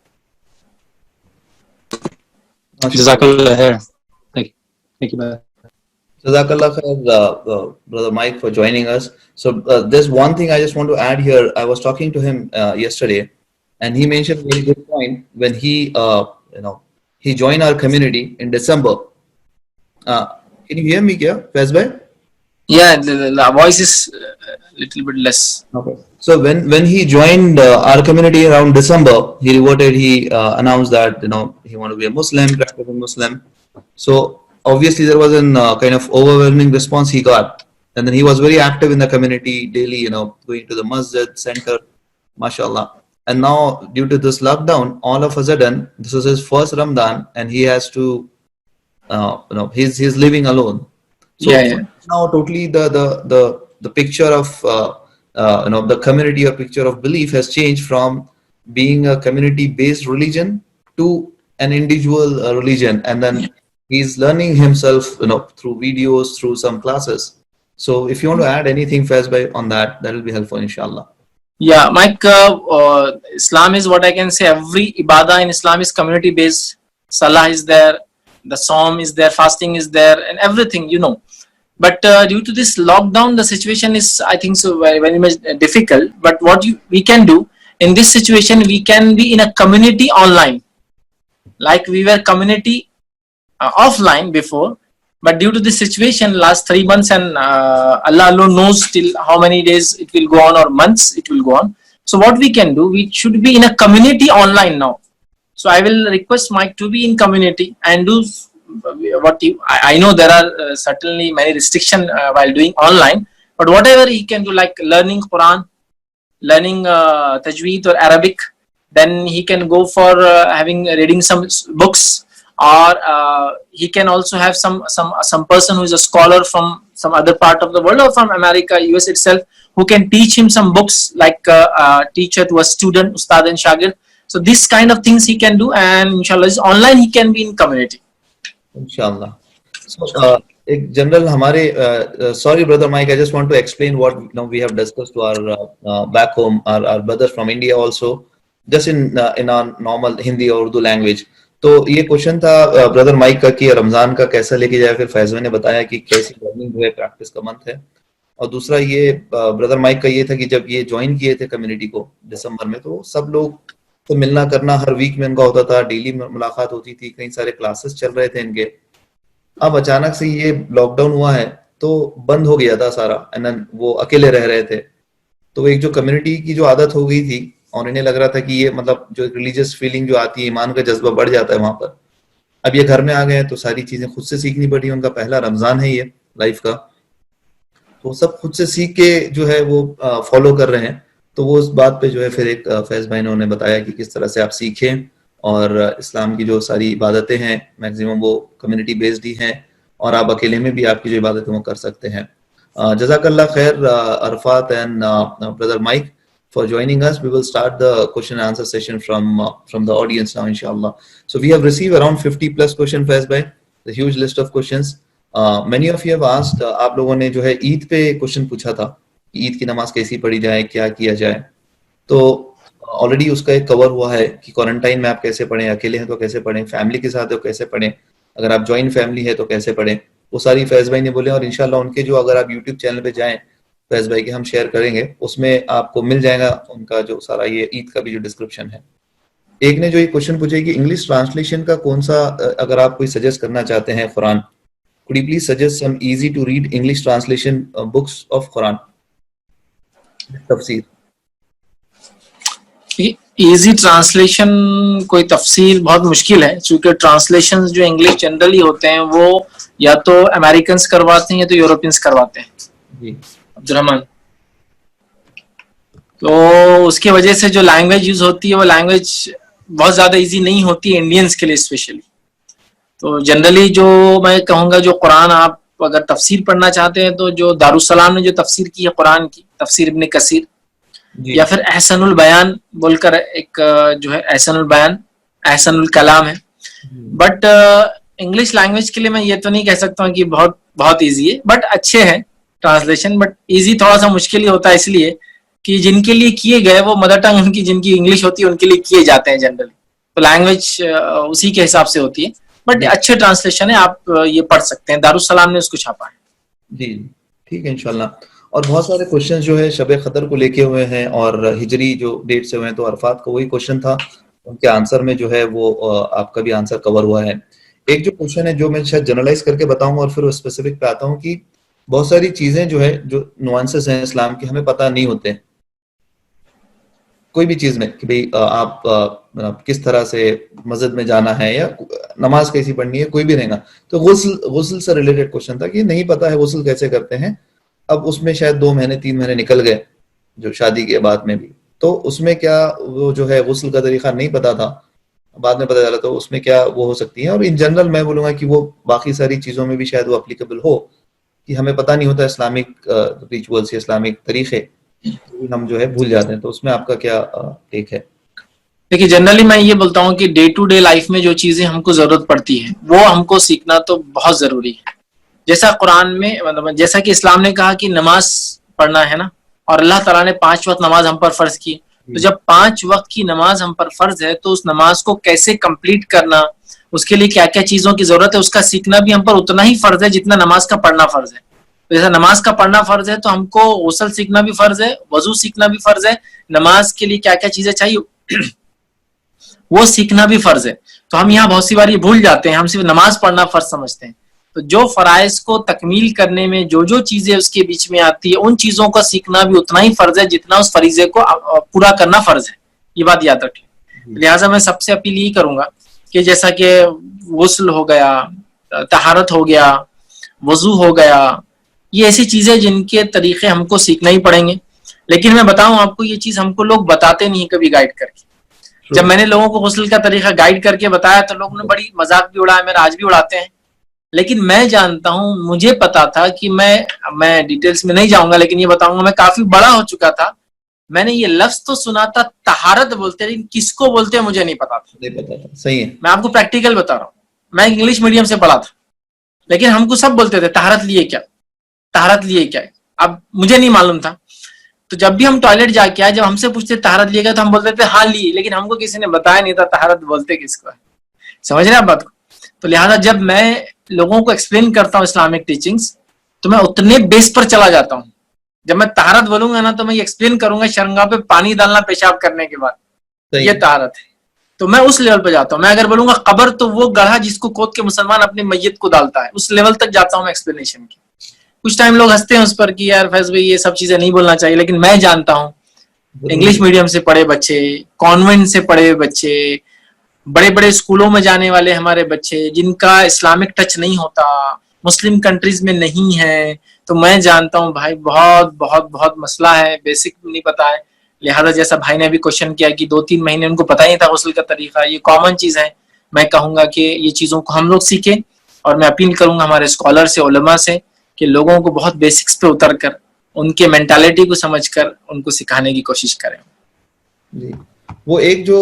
Jazakallah khair. Thank you, brother. Jazakallah khair, Brother Mike, for joining us. So there's one thing I just want to add here. I was talking to him yesterday, and he mentioned a very good point when he he joined our community in December. Can you hear me, Faiz bhai? Yeah, the voice is a little bit less. Okay. So when he joined our community around December, he announced that he wanted to be a Muslim, practicing Muslim. So obviously there was an kind of overwhelming response he got, and then he was very active in the community daily, going to the masjid center, mashallah. And now due to this lockdown, all of a sudden this is his first Ramadan, and he has to he's living alone. So now totally the picture of the community or picture of belief has changed from being a community based religion to an individual religion, and then he's learning himself through videos, through some classes. So if you want to add anything, Faiz bhai, on that will be helpful, inshallah. Yeah, Mike, Islam is what I can say, every ibadah in Islam is community based. Salah is there, the Psalm is there, fasting is there, and everything, But due to this lockdown, the situation is, I think, so very, very much difficult. But what we can do in this situation, we can be in a community online, like we were community offline before. But due to this situation, last 3 months, and Allah alone knows till how many days it will go on, or months it will go on. So what we can do, we should be in a community online now. So I will request Mike to be in community and do I know there are certainly many restrictions while doing online, but whatever he can do, like learning Quran, learning Tajweed or Arabic, then he can go for reading some books, or he can also have some person who is a scholar from some other part of the world, or from America, US itself, who can teach him some books, like a teacher to a student, Ustad and Shagird. So this kind of things he can do, and inshallah online he can be in community. Inshallah. So, in general, sorry, Brother Mike, I just want to explain what we have discussed to our back home, our brothers from India also, just in our normal Hindi or Urdu language. तो ये question था brother mic का कि रमजान का कैसा लेके जाए, फिर फैज़ ने बताया कि कैसी लर्निंग जो है प्रैक्टिस का मंथ है. और दूसरा ये ब्रदर माइक का ये था कि जब ये ज्वाइन किए थे कम्युनिटी को दिसंबर में, तो सब लोग तो मिलना करना हर वीक में इनका होता था, डेली मुलाकात होती थी, कई सारे क्लासेस चल रहे थे इनके। अब अचानक से ये लॉकडाउन हुआ है तो बंद हो गया था सारा, एंड वो अकेले रह रहे थे। तो एक जो कम्युनिटी की जो आदत हो गई थी, और इन्हें लग रहा था कि ये मतलब जो रिलीजियस फीलिंग जो आती है, ईमान का जज्बा बढ़ जाता है वहां पर। अब ये घर में आ गए हैं तो सारी चीजें खुद से सीखनी पड़ी। उनका पहला रमजान है ये लाइफ का, तो सब खुद से सीख के जो है वो फॉलो कर रहे हैं। तो वो उस बात पे जो है फिर एक फैज भाई ने उन्हें बताया कि किस तरह से आप सीखें, और इस्लाम की जो सारी इबादतें हैं मैक्सिमम वो कम्युनिटी बेस्ड ही हैं, और आप अकेले में भी आपकी जो इबादतें वो कर सकते हैं। जज़ाकल्लाह खैर Arafat and brother Mike for joining us. We will start the question and answer session from the audience now, inshallah. So we have received around 50 plus question, Faiz bhai, the huge list of questions. Many of you have asked, आप लोगों ने जो है ईद पे question पूछा था, ईद की नमाज कैसी पढ़ी जाए, क्या किया जाए। तो ऑलरेडी उसका एक कवर हुआ है कि क्वारंटाइन में आप कैसे पढ़ें, अकेले हैं तो कैसे पढ़ें, फैमिली के साथ है तो कैसे पढ़ें, अगर आप ज्वाइंट फैमिली है तो कैसे पढ़ें, वो सारी फैज भाई ने बोले। और इंशाल्लाह उनके जो, अगर आप यूट्यूब चैनल पे जाएं फैज भाई के, हम शेयर करेंगे, उसमें आपको मिल जाएगा उनका जो सारा ये ईद का भी जो डिस्क्रिप्शन है। एक ने जो ये क्वेश्चन पूछा कि इंग्लिश ट्रांसलेशन का कौन सा, अगर आप कोई सजेस्ट करना चाहते हैं Quran, could you please suggest some easy to read English translation books of Quran? तफसीर। इजी ट्रांसलेशन कोई तफसीर बहुत मुश्किल है, क्योंकि ट्रांसलेशन जो इंग्लिश जनरली होते हैं वो या तो अमेरिकन्स करवाते हैं या तो यूरोपियंस करवाते हैं जी अब्दुर्रहमान। तो उसकी वजह से जो लैंग्वेज यूज होती है वो लैंग्वेज बहुत ज्यादा इजी नहीं होती है इंडियंस के लिए स्पेशली। तो जनरली जो मैं कहूँगा, जो कुरान आप अगर तफसीर पढ़ना चाहते हैं तो जो दारुस्सलाम ने जो तफसीर की है कुरान की, तफसीर इब्न कसीर, या फिर अहसनुल बयान बोलकर एक जो है अहसनुल बयान, अहसनुल कलाम है। बट इंग्लिश लैंग्वेज के लिए मैं ये तो नहीं कह सकता हूँ कि बहुत बहुत ईजी है, बट अच्छे हैं ट्रांसलेशन। बट इजी थोड़ा सा मुश्किल ही होता है, इसलिए कि जिनके लिए किए गए वो मदर टंग उनकी, जिनकी इंग्लिश होती है उनके लिए किए जाते हैं जनरली, तो लैंग्वेज उसी के हिसाब से होती है। बट अच्छे ट्रांसलेशन है, आप ये पढ़ सकते हैं, दारुस्सलाम ने उसको छापा है। जी ठीक है इंशाल्लाह। और बहुत सारे क्वेश्चन जो है शब क़द्र को लेके हुए हैं और हिजरी जो डेट से हुए हैं, तो अरफात को वही क्वेश्चन था, उनके आंसर में जो है वो आपका भी आंसर कवर हुआ है। एक जो क्वेश्चन है जो मैं शायद जनरलाइज करके बताऊंगा और फिर स्पेसिफिक पे आता हूँ, कि बहुत सारी चीजें जो है, जो नुआंसेस हैं इस्लाम के, हमें पता नहीं होते कोई भी चीज में, कि भाई आप किस तरह से मस्जिद में जाना है या नमाज कैसी पढ़नी है, कोई भी रहेगा। तो गुस्ल से रिलेटेड क्वेश्चन था कि नहीं पता है गुस्ल कैसे करते हैं। अब उसमें शायद 2 महीने 3 महीने निकल गए जो शादी के बाद में भी, तो उसमें क्या वो जो है गुस्ल का तरीका नहीं पता था, बाद में पता चला, तो उसमें क्या वो हो सकती है। और इन जनरल मैं बोलूंगा कि वो बाकी सारी चीजों में भी शायद वो अप्लीकेबल हो, कि हमें पता नहीं होता इस्लामिक रिचुअल्स या इस्लामिक तरीके, हम जो है भूल जाते हैं। तो उसमें आपका क्या टेक है? देखिए जनरली मैं ये बोलता हूँ कि डे टू डे लाइफ में जो चीजें हमको जरूरत पड़ती है वो हमको सीखना तो बहुत जरूरी है। जैसा कुरान में, मतलब जैसा कि इस्लाम ने कहा कि नमाज पढ़ना है ना, और अल्लाह ताला ने 5 वक्त नमाज हम पर फर्ज की। तो जब 5 वक्त की नमाज हम पर फर्ज है, तो उस नमाज को कैसे कंप्लीट करना, उसके लिए क्या क्या चीजों की जरूरत है, उसका सीखना भी हम पर उतना ही फर्ज है जितना नमाज का पढ़ना फर्ज है। तो जैसा नमाज का पढ़ना फर्ज है, तो हमको गुस्ल सीखना भी फर्ज है, वजू सीखना भी फर्ज है, नमाज के लिए क्या क्या चीजें चाहिए वो सीखना भी फर्ज है। तो हम यहाँ बहुत सी बार ये भूल जाते हैं, हम सिर्फ नमाज पढ़ना फर्ज समझते हैं। तो जो फराइज को तकमील करने में जो जो चीजें उसके बीच में आती है, उन चीजों का सीखना भी उतना ही फर्ज है जितना उस फरीजे को पूरा करना फर्ज है। ये बात याद रखें। लिहाजा मैं सबसे अपील यही करूंगा कि जैसा कि गुस्ल हो गया, तहारत हो गया, वजू हो गया, ये ऐसी चीजें जिनके तरीके हमको सीखना ही पड़ेंगे। लेकिन मैं बताऊं आपको, ये चीज हमको लोग बताते नहीं कभी गाइड करके। जब मैंने लोगों को गुस्ल का तरीका गाइड करके बताया तो लोगों ने बड़ी मजाक भी उड़ाया, मेरा आज भी उड़ाते हैं। लेकिन मैं जानता हूं, मुझे पता था कि मैं डिटेल्स में नहीं जाऊंगा, लेकिन ये बताऊंगा, मैं काफी बड़ा हो चुका था, मैंने ये लफ्ज तो सुना था तहारत बोलते, लेकिन किसको बोलते हैं मुझे नहीं पता था। नहीं पता था, सही है। मैं आपको प्रैक्टिकल बता रहा हूँ, मैं इंग्लिश मीडियम से पढ़ा था, लेकिन हमको सब बोलते थे तहारत लिए क्या, तहारत लिए क्या। अब मुझे नहीं मालूम था, तो जब भी हम टॉयलेट जाके आए, जब हमसे पूछते तहारत लिए गया, तो हम बोलते थे हाँ लिए, लेकिन हमको किसी ने बताया नहीं था तहारत बोलते किसको है। समझ रहे हैं आप बात को? तो लिहाजा जब मैं लोगों को एक्सप्लेन करता हूँ इस्लामिक टीचिंग्स, तो मैं उतने बेस पर चला जाता हूँ जब मैं तहारत बोलूंगा ना तो मैं एक्सप्लेन करूंगा शर्मगाह पे पानी डालना पेशाब करने के बाद, सही ये है। तहारत है। तो मैं उस लेवल पे जाता हूँ। मैं अगर बोलूंगा कब्र तो वो गड्ढा जिसको खोद के मुसलमान अपने मैयत को डालता है, उस लेवल तक जाता हूँ मैं एक्सप्लेनेशन की। कुछ टाइम लोग हंसते हैं उस पर कि यार फैज भाई ये सब चीजें नहीं बोलना चाहिए, लेकिन मैं जानता हूँ इंग्लिश मीडियम से पढ़े बच्चे, कॉन्वेंट से पढ़े हुए बच्चे, बड़े बड़े स्कूलों में जाने वाले हमारे बच्चे जिनका इस्लामिक टच नहीं होता, मुस्लिम कंट्रीज में नहीं है, तो मैं जानता हूँ भाई बहुत बहुत बहुत मसला है, बेसिक नहीं पता है। लिहाजा जैसा भाई ने अभी क्वेश्चन किया कि 2-3 महीने उनको पता ही नहीं था गुस्ल का तरीका, ये कॉमन चीज है। मैं कहूंगा कि ये चीजों को हम लोग सीखें, और मैं अपील करूंगा हमारे स्कॉलर से, उलमा से, कि लोगों को बहुत बेसिक्स पे उतर कर उनके मेंटालिटी को समझकर उनको सिखाने की कोशिश करें। जी। वो एक जो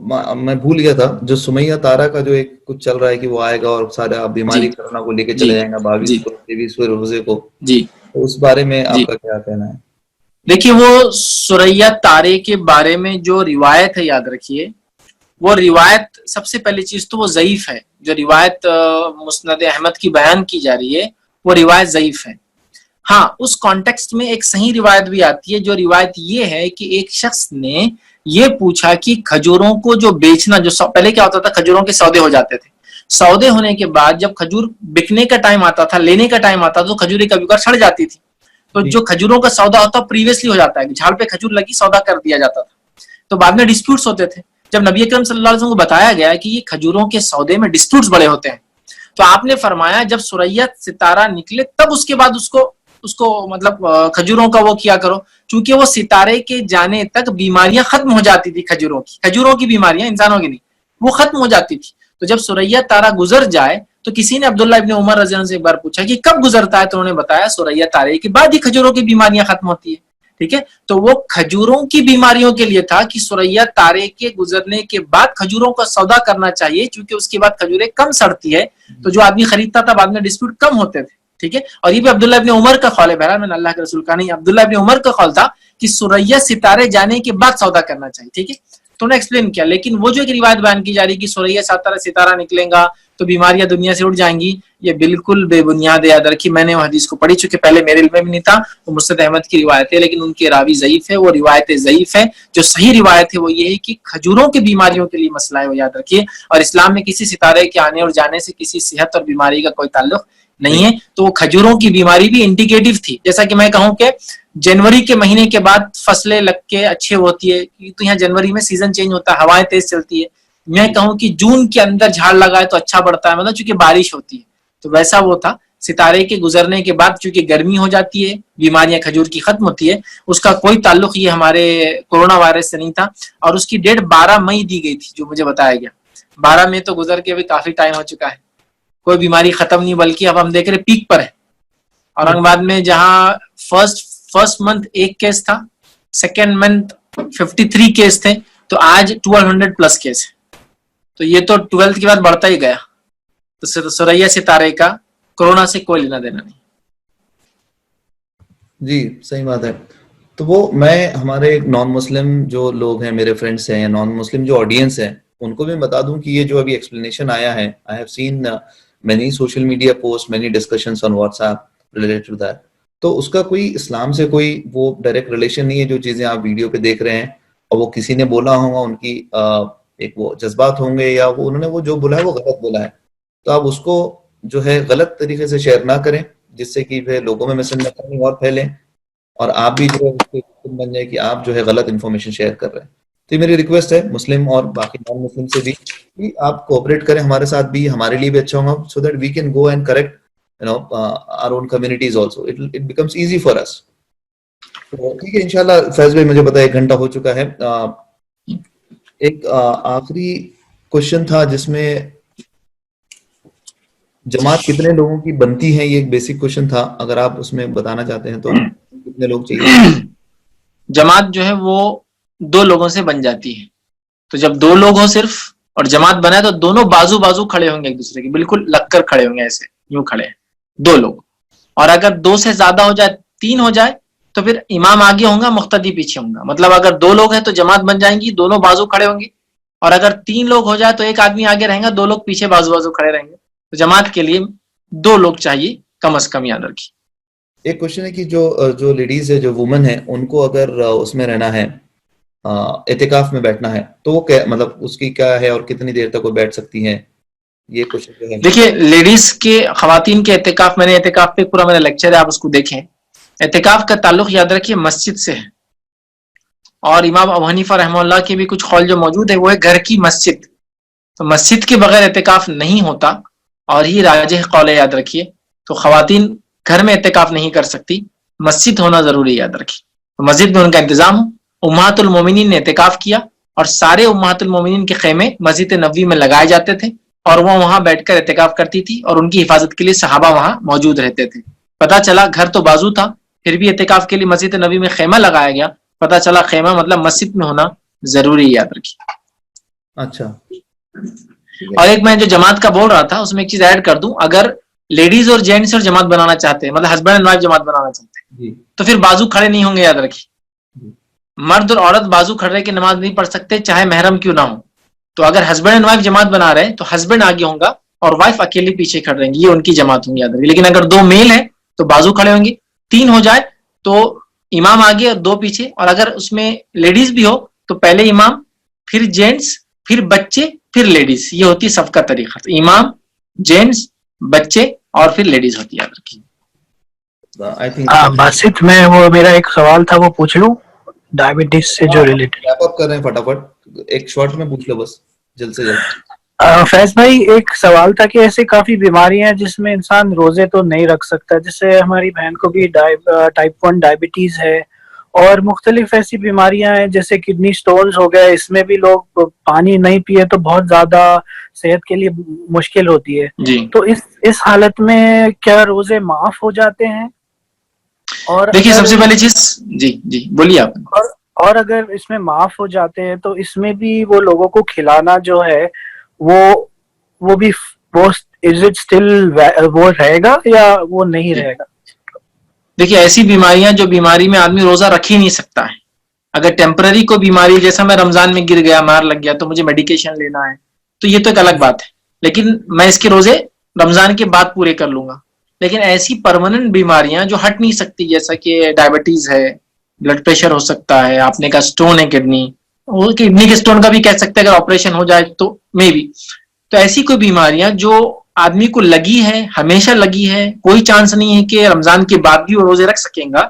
मैं भूल गया था, जो सुमैया तारा का जो एक कुछ चल रहा है कि वो आएगा और सारा बीमारी जी। कोरोना को लेके जी। चले जाएगा 22 जी। को 23वें रोजे को, जी। तो उस बारे में जी। आपका क्या कहना है? देखिए, वो सुरैया तारे के बारे में जो रिवायत है, याद रखिए वो रिवायत, सबसे पहली चीज तो वो ज़ईफ है। जो रिवायत मुस्नद अहमद की बयान की जा रही है वो रिवायत ज़ईफ है। हाँ, उस कॉन्टेक्स्ट में एक सही रिवायत भी आती है, जो रिवायत ये है कि एक शख्स ने ये पूछा कि खजूरों को जो बेचना, जो पहले क्या होता था, खजूरों के सौदे हो जाते थे, सौदे होने के बाद जब खजूर बिकने का टाइम आता था, लेने का टाइम आता था, तो खजूरें कभी कभार सड़ जाती थी। तो जो खजूरों का सौदा होता है प्रीवियसली हो जाता है, झाड़ पे खजूर लगी, सौदा कर दिया जाता था, तो बाद में डिस्प्यूट्स होते थे। जब नबी अकरम सल्लल्लाहु अलैहि वसल्लम को बताया गया कि ये खजूरों के सौदे में डिस्प्यूट्स बड़े होते हैं, तो आपने फरमाया जब सुरैया सितारा निकले तब उसके बाद उसको मतलब खजूरों का वो किया करो, क्योंकि वो सितारे के जाने तक बीमारियां खत्म हो जाती थी। खजूरों की बीमारियां, इंसानों की नहीं, वो खत्म हो जाती थी। तो जब सुरैया तारा गुजर जाए, तो किसी ने अब्दुल्लाह इब्न उमर रज़ी अल्लाह अन्हु से एक बार पूछा कि कब गुजरता है, तो उन्होंने बताया सुरैया तारे के बाद ही खजूरों की बीमारियां खत्म होती है। ठीक है, तो वो खजूरों की बीमारियों के लिए था कि सुरैया तारे के गुजरने के बाद खजूरों का सौदा करना चाहिए, क्योंकि उसके बाद खजूरें कम सड़ती है, तो जो आदमी खरीदता था बाद में डिस्प्यूट कम होते थे। ठीक है, और ये भी अब्दुल्लाह इब्न उमर का कौल है, बहरहाल मैंने अल्लाह के रसूल का नहीं, अब्दुल्लाह इब्न उमर का कौल था कि सुरैया सितारे जाने के बाद सौदा करना चाहिए। ठीक है, तो उन्होंने एक्सप्लेन किया। लेकिन वो जो एक रिवायत बयान की जा रही कि सुरैया सितारा निकलेगा तो बीमारियां दुनिया से उड़ जाएंगी, ये बिल्कुल बेबुनियाद। याद रखिए, मैंने वो हदीस को पढ़ी, चूंकि पहले मेरे इल्म में भी नहीं था, वो मुस्नद अहमद की रिवायत है, लेकिन उनके रावी ज़ईफ है, वो रिवायत ज़ईफ है। जो सही रिवायत है वो ये है कि खजूरों की बीमारियों के लिए मसला है, वो याद रखिए। और इस्लाम में किसी सितारे के आने और जाने से किसी सेहत और बीमारी का कोई ताल्लुक नहीं है। तो वो खजूरों की बीमारी भी इंडिकेटिव थी। जैसा कि मैं कहूं कि जनवरी के महीने के बाद फसलें लग के अच्छे होती है, तो यहाँ जनवरी में सीजन चेंज होता है, हवाएं तेज चलती है। मैं कहूं कि जून के अंदर झाड़ लगाए तो अच्छा बढ़ता है, मतलब चूंकि बारिश होती है। तो वैसा वो था, सितारे के गुजरने के बाद चूंकि गर्मी हो जाती है, बीमारियां खजूर की खत्म होती है। उसका कोई ताल्लुक ये हमारे कोरोना वायरस से नहीं था। और उसकी डेट 12 मई दी गई थी, जो मुझे बताया गया। 12 मई तो गुजर के भी काफी टाइम हो चुका है, कोई बीमारी खत्म नहीं, बल्कि अब हम देख रहे पीक पर है। औरंगाबाद में जहां फर्स्ट मंथ 1 केस था, सेकेंड मंथ 53 केस थे, तो आज 1200 प्लस केस है। तो ये तो 12th के बाद बढ़ता ही गया। तो सुरैया सितारे का कोरोना से कोई लेना देना नहीं। जी, सही बात है। तो वो मैं हमारे नॉन मुस्लिम जो लोग हैं, मेरे फ्रेंड्स हैं, या नॉन मुस्लिम जो ऑडियंस है, उनको भी बता दूं कि ये जो अभी एक्सप्लेनेशन आया है, I have seen many social media post, many discussions on WhatsApp related to that. तो उसका कोई इस्लाम से कोई वो डायरेक्ट रिलेशन नहीं है, जो चीजें आप वीडियो पे देख रहे हैं, और वो किसी ने बोला होगा, उनकी एक वो जज्बात होंगे, या वो उन्होंने वो जो बोला है वो गलत बोला है। तो आप उसको जो है गलत तरीके से शेयर ना करें, जिससे कि फिर लोगों में मिसअंडरस्टैंडिंग और फैले, और आप भी जो है उसके victim बन जाए कि आप जो है गलत इन्फॉर्मेशन शेयर कर रहे हैं। तो मेरी रिक्वेस्ट है मुस्लिम और बाकी नॉन मुस्लिम से भी कि आप कोऑपरेट करें हमारे साथ भी, हमारे लिए भी अच्छा होगा, so that we can go and correct our own communities also. It becomes easy for us. तो ठीक है, इंशाल्लाह। फैज भाई, मुझे पता है 1 घंटा हो चुका है। एक आखिरी क्वेश्चन था, जिसमें जमात कितने लोगों की बनती है, ये एक बेसिक क्वेश्चन था। अगर आप उसमें बताना चाहते हैं तो कितने लोग चाहिए? जमात जो है वो 2 लोगों से बन जाती है। तो जब 2 लोग हो सिर्फ और जमात बनाए, तो दोनों बाजू बाजू खड़े होंगे एक दूसरे के, बिल्कुल लगकर खड़े होंगे, ऐसे यूं खड़े हैं 2 लोग। और अगर 2 से ज्यादा हो जाए, 3 हो जाए, तो फिर इमाम आगे होगा, मुख्तदी पीछे होगा। मतलब अगर 2 लोग हैं तो जमात बन जाएंगी, दोनों बाजू खड़े होंगे। और अगर 3 लोग हो जाए तो एक आदमी आगे रहेगा, 2 लोग पीछे बाजू बाजू खड़े रहेंगे। तो जमात के लिए 2 लोग चाहिए कम अज कम, याद रखिए। एक क्वेश्चन है कि जो लेडीज है, जो वुमेन है, उनको अगर उसमें रहना है, एतिकाफ में बैठना है, तो वो क्या, मतलब उसकी क्या है और कितनी देर तक वो बैठ सकती हैं, ये क्वेश्चन जो है। देखिए, लेडीज के, खवातीन के एतिकाफ, मैंने एतिकाफ पे पूरा मेरा लेक्चर है, आप उसको देखें। एतिकाफ का ताल्लुक याद रखिए मस्जिद से है, और इमाम अबू हनीफा रहमतुल्लाह के भी कुछ कौल जो मौजूद है वो है घर की मस्जिद, तो मस्जिद के बगैर एतिकाफ नहीं होता, और ये राजिह कौल है, याद रखिए। तो खवातीन घर में एतिकाफ नहीं कर सकती, मस्जिद होना जरूरी, याद रखिए। तो मस्जिद में उनका इंतजाम हो। उम्महातुल मोमिनीन ने एतिकाफ किया, और सारे उम्महातुल मोमिनीन के खेमे मस्जिद नबवी में लगाए जाते थे, और वो वहां बैठकर एतिकाफ करती थी, और उनकी हिफाजत के लिए सहाबा वहां मौजूद रहते थे। पता चला घर तो बाजू था, फिर भी एतिकाफ के लिए मस्जिद नबवी में खेमा लगाया गया, पता चला खेमा मतलब मस्जिद में होना जरूरी, याद रखिए। अच्छा, और एक मैं जो जमात का बोल रहा था उसमें एक चीज ऐड कर दूं, अगर लेडीज और जेंट्स और जमात बनाना चाहते हैं, मतलब हस्बैंड एंड वाइफ जमात बनाना चाहते हैं, जी, तो फिर बाजू खड़े नहीं होंगे, याद रखिए। मर्द और औरत बाजू खड़े के नमाज नहीं पढ़ सकते, चाहे महरम क्यों ना हो। तो अगर हस्बैंड एंड वाइफ जमात बना रहे हैं तो हस्बैंड आगे होगा और वाइफ अकेले पीछे खड़े रहेंगी, ये उनकी जमात होंगी, याद रखिए। लेकिन अगर दो मेल है तो बाजू खड़े होंगे, 3 हो जाए तो इमाम आगे और 2 पीछे, और अगर उसमें लेडीज भी हो तो पहले इमाम, फिर जेंट्स, फिर बच्चे, फिर लेडीज, ये होती है सबका तरीका। तो इमाम, जेंट्स, बच्चे और फिर लेडीज होती है, याद रखिए। आई थिंक बासित, मैं वो मेरा एक सवाल था वो पूछ लूं, डायबिटीज से जो रिलेटेड। रैप अप कर रहे हैं, फटाफट एक शॉर्ट में पूछ लो बस, जल्द से जल्द। फैज भाई, एक सवाल था कि ऐसे काफी बीमारियां हैं जिसमें इंसान रोजे तो नहीं रख सकता, जैसे हमारी बहन को भी टाइप 1 डायबिटीज है, और मुख्तलिफ ऐसी बीमारियां हैं जैसे किडनी स्टोन्स हो गए, इसमें भी लोग पानी नहीं पिए तो बहुत ज्यादा सेहत के लिए मुश्किल होती है जी। तो इस हालत में क्या रोजे माफ हो जाते हैं? और देखिए, सबसे पहली चीज, जी जी बोलिए आप। और अगर इसमें माफ हो जाते हैं तो इसमें भी वो लोगों को खिलाना जो है वो भी वो इज इट स्टिल वो रहेगा या वो नहीं रहेगा? देखिए, ऐसी बीमारियां जो बीमारी में आदमी रोजा रख ही नहीं सकता है, अगर टेम्पररी कोई बीमारी, जैसा मैं रमजान में गिर गया, मार लग गया, तो मुझे मेडिकेशन लेना है, तो ये तो एक अलग बात है, लेकिन मैं इसके रोजे रमजान के बाद पूरे कर लूंगा। लेकिन ऐसी परमानेंट बीमारियां जो हट नहीं सकती, जैसा कि डायबिटीज है, ब्लड प्रेशर हो सकता है, आपने का स्टोन है किडनी, वो किडनी के स्टोन का भी कह सकते हैं अगर ऑपरेशन हो जाए तो मे बी। तो ऐसी कोई बीमारियां जो आदमी को लगी है, हमेशा लगी है, कोई चांस नहीं है कि रमजान के बाद भी वो रोजे रख सकेगा,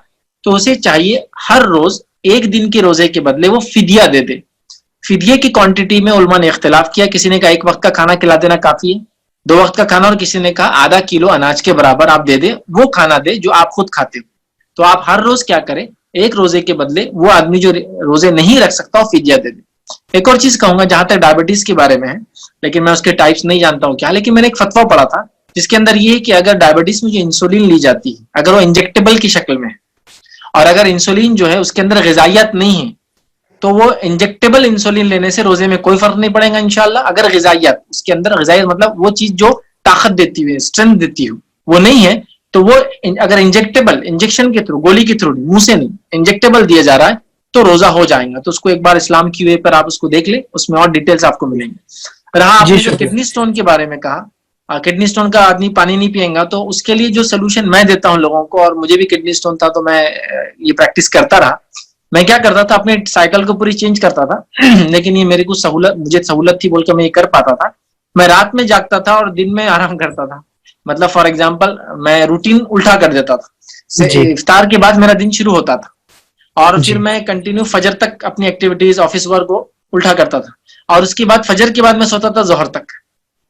तो उसे चाहिए हर रोज एक दिन के रोजे के बदले वो फिदिया दे दे। फिदिये की क्वांटिटी में उलमा ने इख्तिलाफ किया, किसी ने कहा 1 वक्त का खाना खिला देना काफी है, 2 वक्त का खाना, और किसी ने कहा आधा किलो अनाज के बराबर आप दे दे, वो खाना दे जो आप खुद खाते हो। तो आप हर रोज क्या करें, एक रोजे के बदले वो आदमी जो रोजे नहीं रख सकता वो फिदिया दे दे। एक और चीज कहूंगा, जहां तक डायबिटीज के बारे में है, लेकिन मैं उसके टाइप्स नहीं जानता हूँ क्या, लेकिन मैंने एक फतवा पढ़ा था जिसके अंदर ये है कि अगर डायबिटीज में जो इंसुलिन ली जाती है, अगर वो इंजेक्टेबल की शक्ल में है, और अगर इंसुलिन जो है उसके अंदर ग़िज़ाइयत नहीं है, तो वो इंजेक्टेबल इंसुलिन लेने से रोजे में कोई फर्क नहीं पड़ेगा इंशाल्लाह। अगर ग़िज़ाइयत, उसके अंदर ग़िज़ाइयत मतलब वो चीज जो ताकत देती हुई, स्ट्रेंथ देती हो, वो नहीं है, तो वो अगर इंजेक्टेबल, इंजेक्शन के थ्रू, गोली के थ्रू, मुंह से नहीं, इंजेक्टेबल दिया जा रहा है, तो रोजा हो जाएगा। तो उसको एक बार इस्लाम की वे पर आप उसको देख ले, उसमें और डिटेल्स आपको मिलेंगे। रहा आपने जो किडनी स्टोन के बारे में कहा, किडनी स्टोन का आदमी पानी नहीं पिएगा, तो उसके लिए जो सोल्यूशन मैं देता हूं लोगों को, और मुझे भी किडनी स्टोन था तो मैं ये प्रैक्टिस करता रहा, मैं क्या करता था, अपने साइकिल को पूरी चेंज करता था लेकिन ये मेरे को मुझे सहूलत थी बोलकर मैं ये कर पाता था। मैं रात में जागता था और दिन में आराम करता था। मतलब फॉर एग्जाम्पल, मैं रूटीन उल्टा कर देता था, इफ्तार के बाद मेरा दिन शुरू होता था, और फिर मैं कंटिन्यू फजर तक अपनी एक्टिविटीज, ऑफिस वर्क को उल्टा करता था, और उसके बाद फजर के बाद मैं सोता था जोहर तक।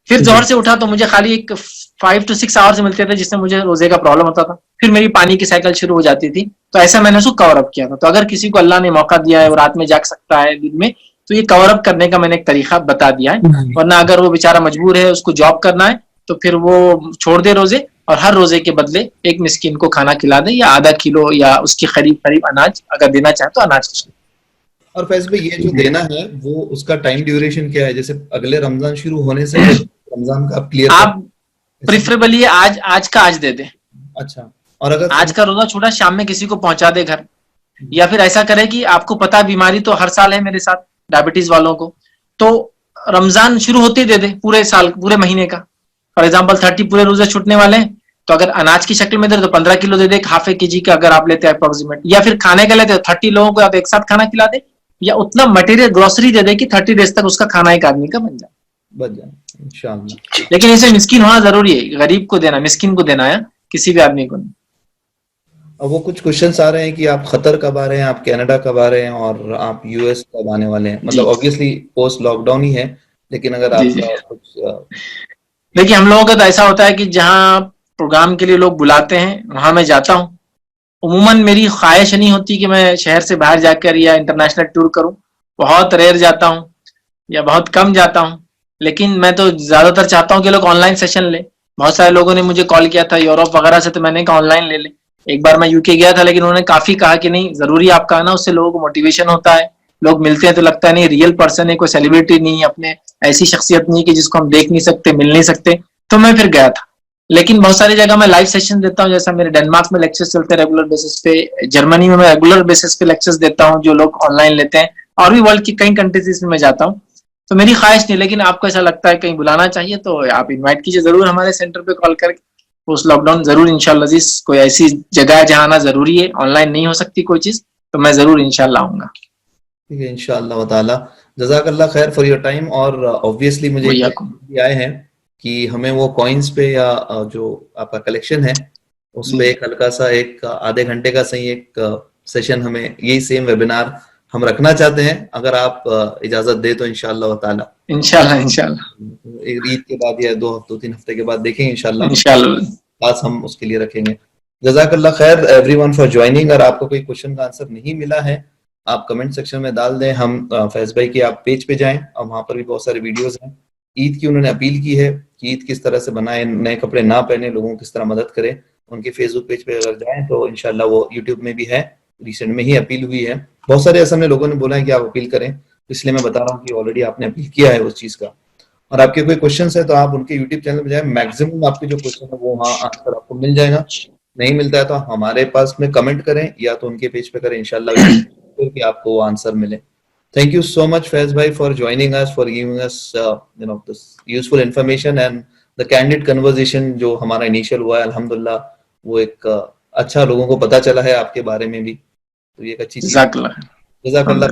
फिर जोहर से उठा तो मुझे खाली एक 5 to 6 आवर्स मिलते थे, जिससे मुझे रोजे का प्रॉब्लम होता था। फिर मेरी पानी की साइकिल शुरू हो जाती थी। तो ऐसा मैंने उसको कवर अप किया था। तो अगर किसी को अल्लाह ने मौका दिया है, वो रात में जाग सकता है, दिन में, तो ये कवर अप करने का मैंने एक तरीका बता दिया है। वरना अगर वो बेचारा मजबूर है, उसको जॉब करना है, तो फिर वो छोड़ दे रोजे, और हर रोजे के बदले एक मिस्किन को खाना खिला दे, या आधा किलो या उसके करीब अनाज अगर देना चाहे तो अनाज। और फैज भाई, ये जो देना है वो उसका टाइम ड्यूरेशन क्या है? जैसे अगले रमजान शुरू होने से रमजान का आप क्लियर, आप प्रिफरेबली आज का आज दे दे। अच्छा, और अगर आज का रोजा छोड़ा, शाम में किसी को पहुंचा दे घर, या फिर ऐसा करे कि आपको पता बीमारी तो हर साल है मेरे साथ डायबिटीज वालों को, तो रमजान शुरू होते ही दे दे, पूरे साल, पूरे महीने का। फॉर एग्जाम्पल 30 पूरे रोजे छूटने वाले हैं, तो अगर अनाज की शक्ल में दे तो 15 किलो दे दे, हाफ ए केजी का अगर आप लेते हैं अप्रोक्सीमेट, या फिर खाने का लेते हो 30 लोगों को आप एक साथ खाना खिला दे, या उतना मटेरियल ग्रोसरी दे दे कि 30 डेज तक उसका खाना एक आदमी का बन जाए। बच जाए इंशाल्लाह। लेकिन इसे मिस्किन होना जरूरी है, गरीब को देना, मिस्किन को देना है, किसी भी आदमी को नहीं। अब वो कुछ क्वेश्चंस आ रहे हैं कि आप खतर कब आ रहे हैं, आप कनाडा कब आ रहे हैं और आप यूएस कब आने वाले हैं। मतलब ऑब्वियसली पोस्ट लॉकडाउन ही है, लेकिन अगर आपका कुछ देखिए हम लोगों का तो ऐसा होता है कि जहाँ प्रोग्राम के लिए लोग बुलाते हैं वहां मैं जाता हूँ। उमूमन मेरी ख्वाहिश नहीं होती कि मैं शहर से बाहर जाकर या इंटरनेशनल टूर करूं, बहुत रेयर जाता हूं या बहुत कम जाता हूं। लेकिन मैं तो ज्यादातर चाहता हूं कि लोग ऑनलाइन सेशन ले। बहुत सारे लोगों ने मुझे कॉल किया था यूरोप वगैरह से, तो मैंने कहा ऑनलाइन ले ले। एक बार मैं यूके गया था, लेकिन उन्होंने काफी कहा कि नहीं जरूरी आपका आना, उससे लोगों को मोटिवेशन होता है, लोग मिलते हैं तो लगता है नहीं रियल पर्सन है, कोई सेलिब्रिटी नहीं है, अपने ऐसी शख्सियत नहीं है कि जिसको हम देख नहीं सकते, मिल नहीं सकते। तो मैं फिर गया था। लेकिन बहुत सारी जगह मैं लाइव सेशन देता हूँ, जैसा मेरे डेनमार्क में लेक्चर्स चलते हैं रेगुलर बेसिस पे, जर्मनी में मैं रेगुलर बेसिस पे लेक्चर्स देता हूँ जो लोग ऑनलाइन लेते हैं, और भी वर्ल्ड की कई कंट्रीज में मैं जाता हूँ। तो मेरी ख्वाहिश नहीं, लेकिन आपको ऐसा लगता है कहीं बुलाना चाहिए तो आप इनवाइट कीजिए जरूर हमारे सेंटर पे कॉल करके। पोस्ट लॉकडाउन जरूर इंशाल्लाह जी, कोई ऐसी जगह है जहाँ आना जरूरी है, ऑनलाइन नहीं हो सकती कोई चीज, तो मैं जरूर इंशाल्लाह आऊंगा। ठीक है इंशाल्लाह ताला। जज़ाकल्लाह खैर फॉर योर टाइम। और ऑब्वियसली मुझे भी आए हैं कि हमें वो कॉइन्स पे या जो आपका कलेक्शन है उस पे एक हल्का सा एक आधे घंटे का सही एक सेशन, हमें यही सेम वेबिनार हम रखना चाहते हैं, अगर आप इजाजत दे तो इंशाल्लाह ताला। इंशाल्लाह एक ईद के बाद या 2-3 हफ्ते के बाद देखेंगे इंशाल्लाह खास हम उसके लिए रखेंगे। जज़ाकल्लाह खैर एवरीवन फॉर ज्वाइनिंग। अगर आपको कोई क्वेश्चन का आंसर नहीं मिला है आप कमेंट सेक्शन में डाल दें। हम फैज भाई के आप पेज पे जाएं और वहां पर भी बहुत सारे वीडियोस हैं। ईद की उन्होंने अपील की है कि ईद किस तरह से बनाए, नए कपड़े ना पहने, लोगों को किस तरह मदद करें। उनके फेसबुक पेज पे अगर जाएं तो इंशाल्लाह वो यूट्यूब में भी है, रिसेंट में ही अपील हुई है। बहुत सारे ऐसे लोगों ने बोला है कि आप अपील करें, इसलिए मैं बता रहा हूँ कि ऑलरेडी आपने अपील किया है उस चीज का। और आपके कोई क्वेश्चन है तो आप उनके यूट्यूब चैनल पे जाए, मैक्सिमम आपके जो क्वेश्चन है वो वहाँ आंसर आपको मिल जाएगा। नहीं मिलता है तो हमारे पास में कमेंट करें या तो उनके पेज पे करें, इंशाल्लाह कि आपको आंसर मिले। Thank you so much Faiz bhai for joining us, for giving us this useful information and the candid conversation जो हमारा इनिशियल हुआ है अल्हम्दुलिल्लाह वो एक अच्छा लोगों को पता चला है आपके बारे में भी, तो ये एक अच्छी चीज है। जज़ाकल्लाह।